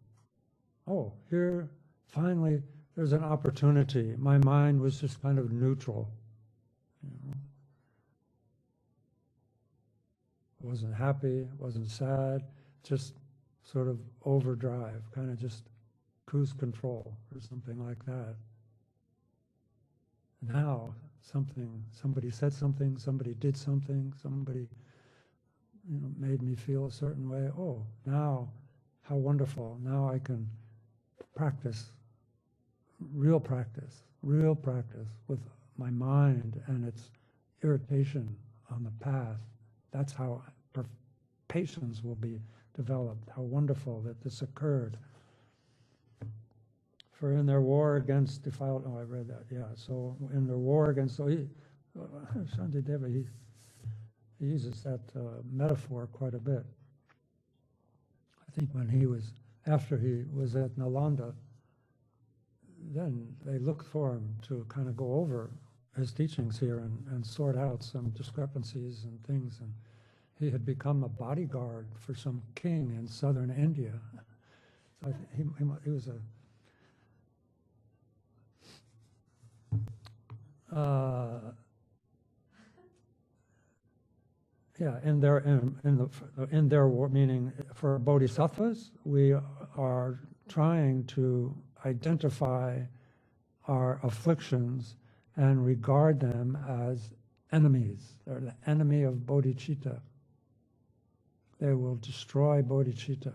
Oh, here, finally, there's an opportunity. My mind was just kind of neutral. You know? Wasn't happy, wasn't sad, just sort of overdrive, kind of just cruise control or something like that. Now, somebody said something, somebody did something, somebody made me feel a certain way. Oh, now, how wonderful. Now I can practice, real practice with my mind and its irritation on the path. That's how patience will be developed. How wonderful that this occurred. For in their war against defiled, I read that, yeah. So in their war against, Shantideva, he uses that metaphor quite a bit. I think after he was at Nalanda, then they looked for him to kind of go over his teachings here and sort out some discrepancies and things. And he had become a bodyguard for some king in southern India. So he was a in their war, meaning for bodhisattvas, we are trying to identify our afflictions and regard them as enemies. They're the enemy of bodhicitta. They will destroy bodhicitta.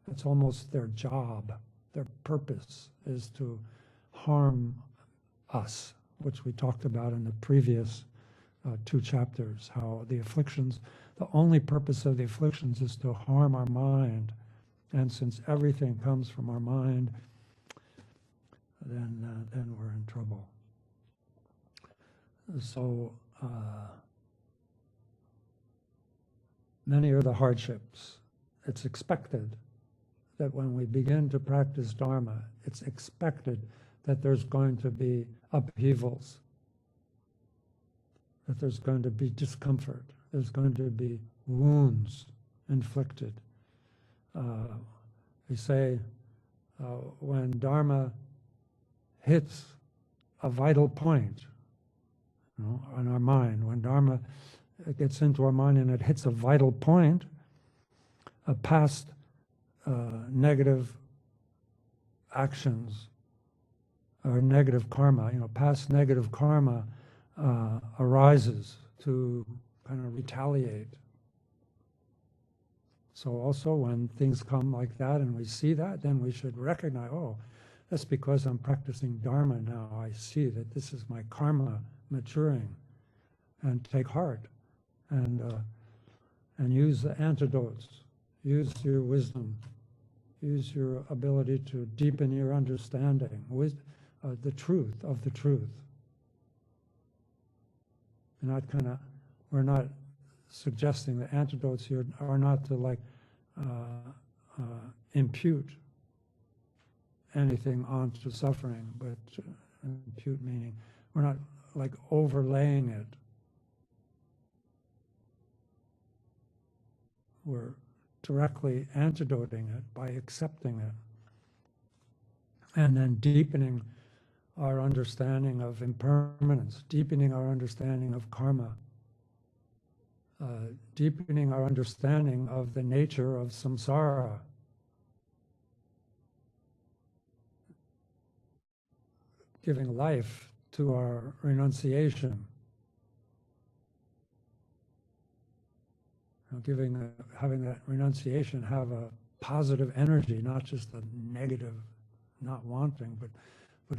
That's almost their job. Their purpose is to harm us, which we talked about in the previous 2 chapters, how the afflictions, the only purpose of the afflictions is to harm our mind. And since everything comes from our mind, then we're in trouble. So many are the hardships. It's expected that when we begin to practice Dharma, it's expected that there's going to be upheavals, that there's going to be discomfort, there's going to be wounds inflicted. We say when Dharma hits a vital point, on our mind, when Dharma gets into our mind and it hits a vital point, a past negative actions or negative karma, past negative karma arises to kind of retaliate. So also when things come like that and we see that, then we should recognize, oh, that's because I'm practicing Dharma now. I see that this is my karma maturing, and take heart and use the antidotes, use your wisdom, use your ability to deepen your understanding with the truth of the truth. We're not suggesting the antidotes here are not to impute anything onto suffering, but impute meaning we're not overlaying it. We're directly antidoting it by accepting it, and then deepening our understanding of impermanence, deepening our understanding of karma, deepening our understanding of the nature of samsara. Giving life to our renunciation, having that renunciation have a positive energy, not just a negative, not wanting, but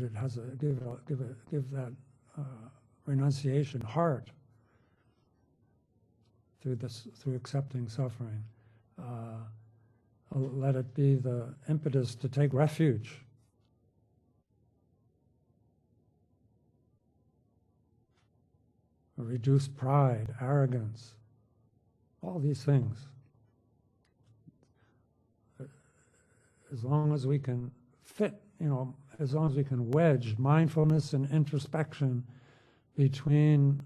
it has give that renunciation heart through accepting suffering. Let it be the impetus to take refuge. Reduce pride, arrogance, all these things. As long as we can as long as we can wedge mindfulness and introspection between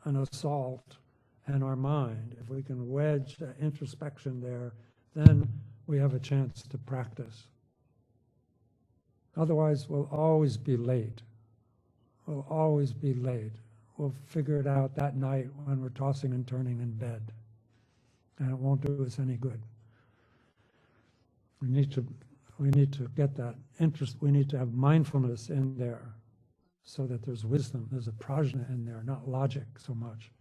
an assault and our mind, if we can wedge that introspection there, then we have a chance to practice. Otherwise, we'll always be late. We'll always be late. We'll figure it out that night when we're tossing and turning in bed, and it won't do us any good. We need to we need to get that interest, we need to have mindfulness in there so that there's wisdom, there's a prajna in there, not logic so much.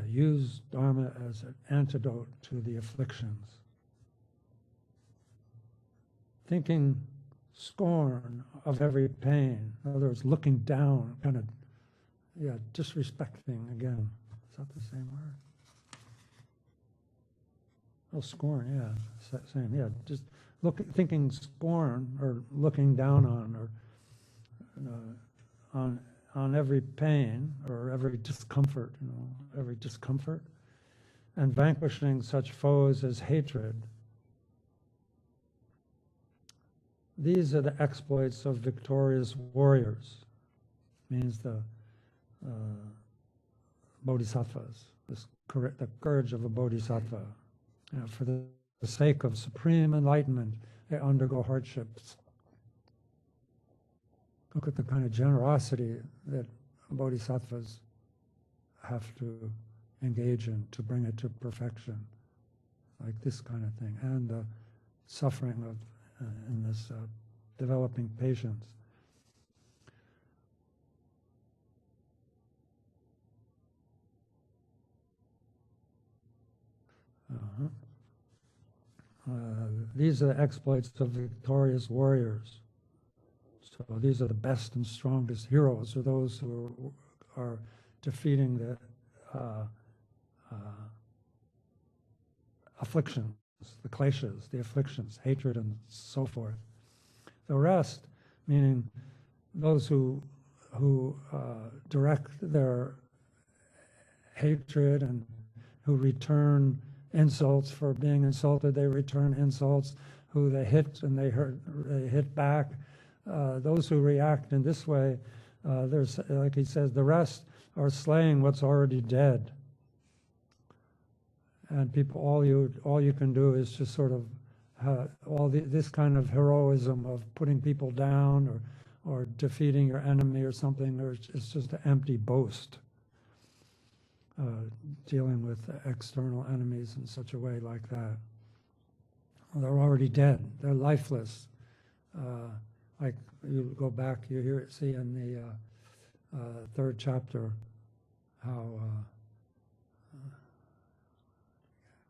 Use Dharma as an antidote to the afflictions. Thinking scorn of every pain, in other words, looking down, kind of, disrespecting again. Is that the same word? Oh, scorn, same, just thinking scorn or looking down on or on every pain or every discomfort, every discomfort, and vanquishing such foes as hatred. These are the exploits of victorious warriors, means the bodhisattvas, the courage of a bodhisattva. For the sake of supreme enlightenment, they undergo hardships. Look at the kind of generosity that bodhisattvas have to engage in to bring it to perfection, like this kind of thing, and the suffering of in this developing patience. These are the exploits of victorious warriors. So these are the best and strongest heroes, are those who are defeating the afflictions, the kleshas, the afflictions, hatred and so forth. The rest, meaning those who direct their hatred and who return insults for being insulted, they return insults, who they hit and they hit back. Those who react in this way, there's, like he says, the rest are slaying what's already dead. And people, all you can do is just sort of this kind of heroism of putting people down or defeating your enemy or something, or it's just an empty boast. Dealing with external enemies in such a way like that. Well, they're already dead. They're lifeless. Like you go back, you see in the third chapter how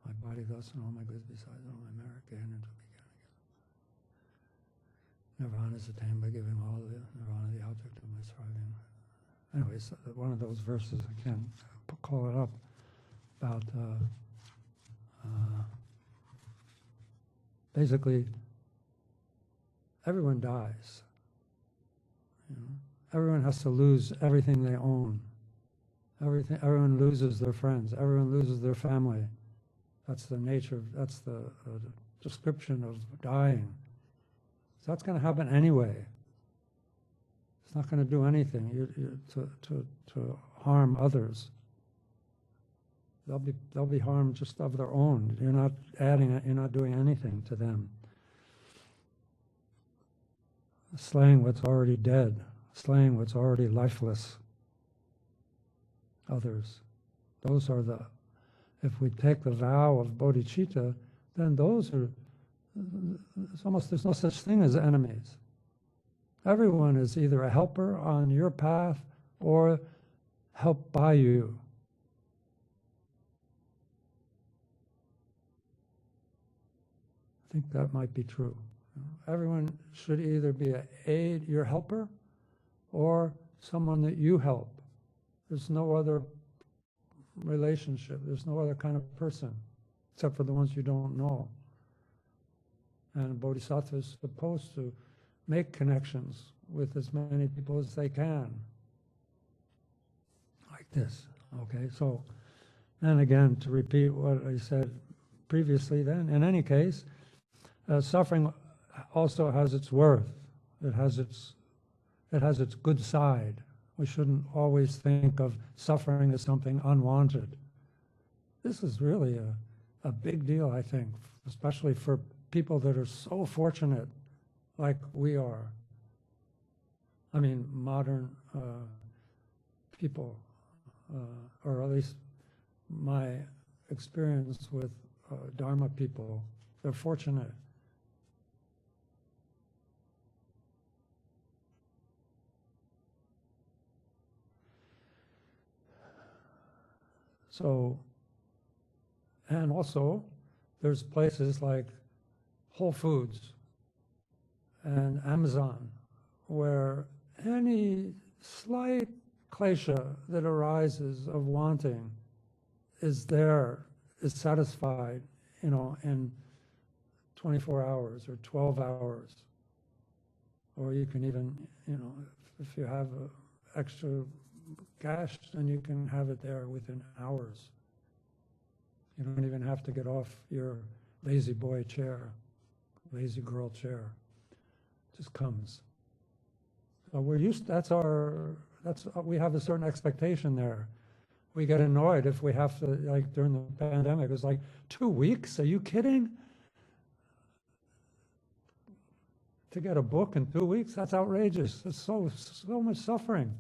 my body thus and all my goods besides all my merit gain until beginning. Nirvana is attained by giving all of the nirvana the object of my striving. Anyways, one of those verses, I can't call it up, about basically everyone dies. Everyone has to lose everything they own. Everyone loses their friends. Everyone loses their family. That's the nature. That's the description of dying. So that's going to happen anyway. It's not going to do anything to harm others. They'll be harmed just of their own. You're not adding it. You're not doing anything to them. Slaying what's already dead, slaying what's already lifeless. Others. Those are the. If we take the vow of bodhicitta, then those are. It's almost, there's no such thing as enemies. Everyone is either a helper on your path or helped by you. I think that might be true. Everyone should either be your helper or someone that you help. There's no other relationship. There's no other kind of person except for the ones you don't know. And a bodhisattva is supposed to make connections with as many people as they can. Like this. Okay, so, and again, to repeat what I said previously then, in any case, suffering also has its worth. It has its good side. We shouldn't always think of suffering as something unwanted. This is really a big deal, I think, especially for people that are so fortunate like we are. I mean, modern people, or at least my experience with Dharma people, they're fortunate. So, and also, there's places like Whole Foods and Amazon, where any slight klesha that arises of wanting is satisfied, in 24 hours or 12 hours. Or you can even, if you have extra cash, then you can have it there within hours. You don't even have to get off your lazy boy chair, lazy girl chair. It just comes. So we have a certain expectation there. We get annoyed if we have to, like during the pandemic, it was like 2 weeks, are you kidding? To get a book in 2 weeks, that's outrageous. It's so much suffering.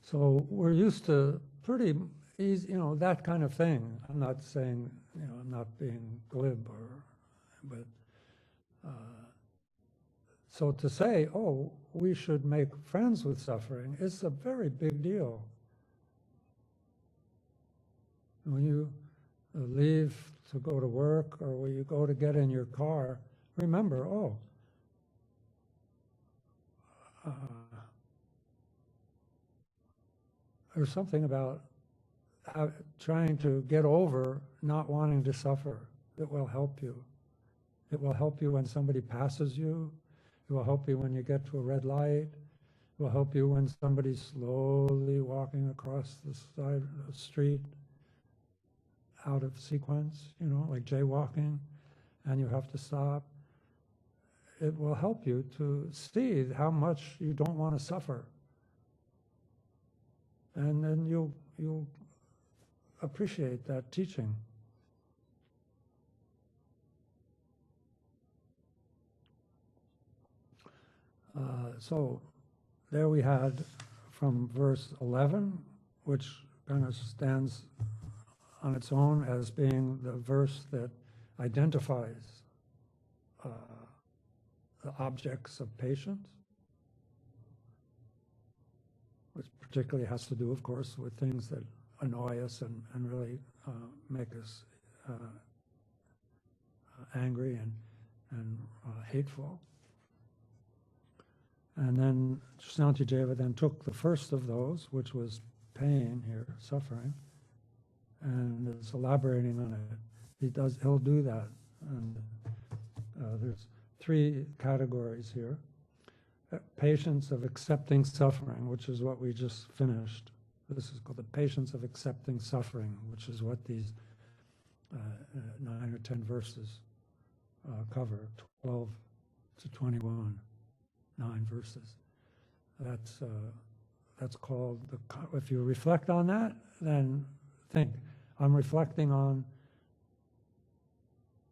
So we're used to pretty easy, that kind of thing. I'm not saying, I'm not being glib but so to say, oh, we should make friends with suffering is a very big deal. When you leave to go to work or when you go to get in your car, remember, there's something about trying to get over not wanting to suffer that will help you. It will help you when somebody passes you. It will help you when you get to a red light. It will help you when somebody's slowly walking across the side of the street out of sequence, like jaywalking, and you have to stop. It will help you to see how much you don't want to suffer. And then you'll appreciate that teaching. So there we had from verse 11, which kind of stands on its own as being the verse that identifies the objects of patience, which particularly has to do, of course, with things that annoy us and really make us angry and hateful. And then Shanti then took the first of those, which was pain here, suffering, and is elaborating on it. He'll do that. And there's 3 categories here. Patience of accepting suffering, which is what we just finished. This is called the patience of accepting suffering, which is what these 9 or 10 verses cover, 12 to 21. 9 verses. That's called, if you reflect on that, then think, I'm reflecting on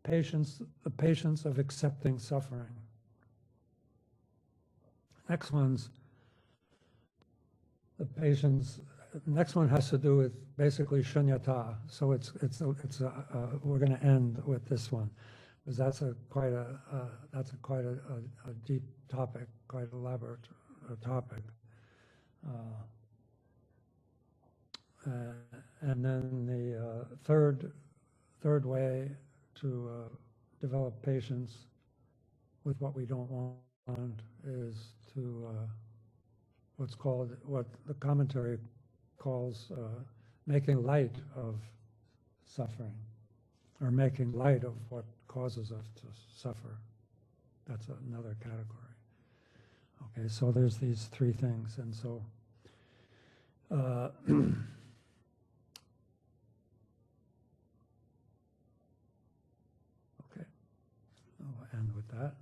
patience, the patience of accepting suffering. Next one has to do with basically shunyata. So we're going to end with this one, because that's quite a deep topic, quite elaborate topic. And then the third way to develop patience with what we don't want is to what the commentary calls making light of suffering, or making light of what causes us to suffer. That's another category. Okay, so there's these 3 things, and so okay, I'll end with that.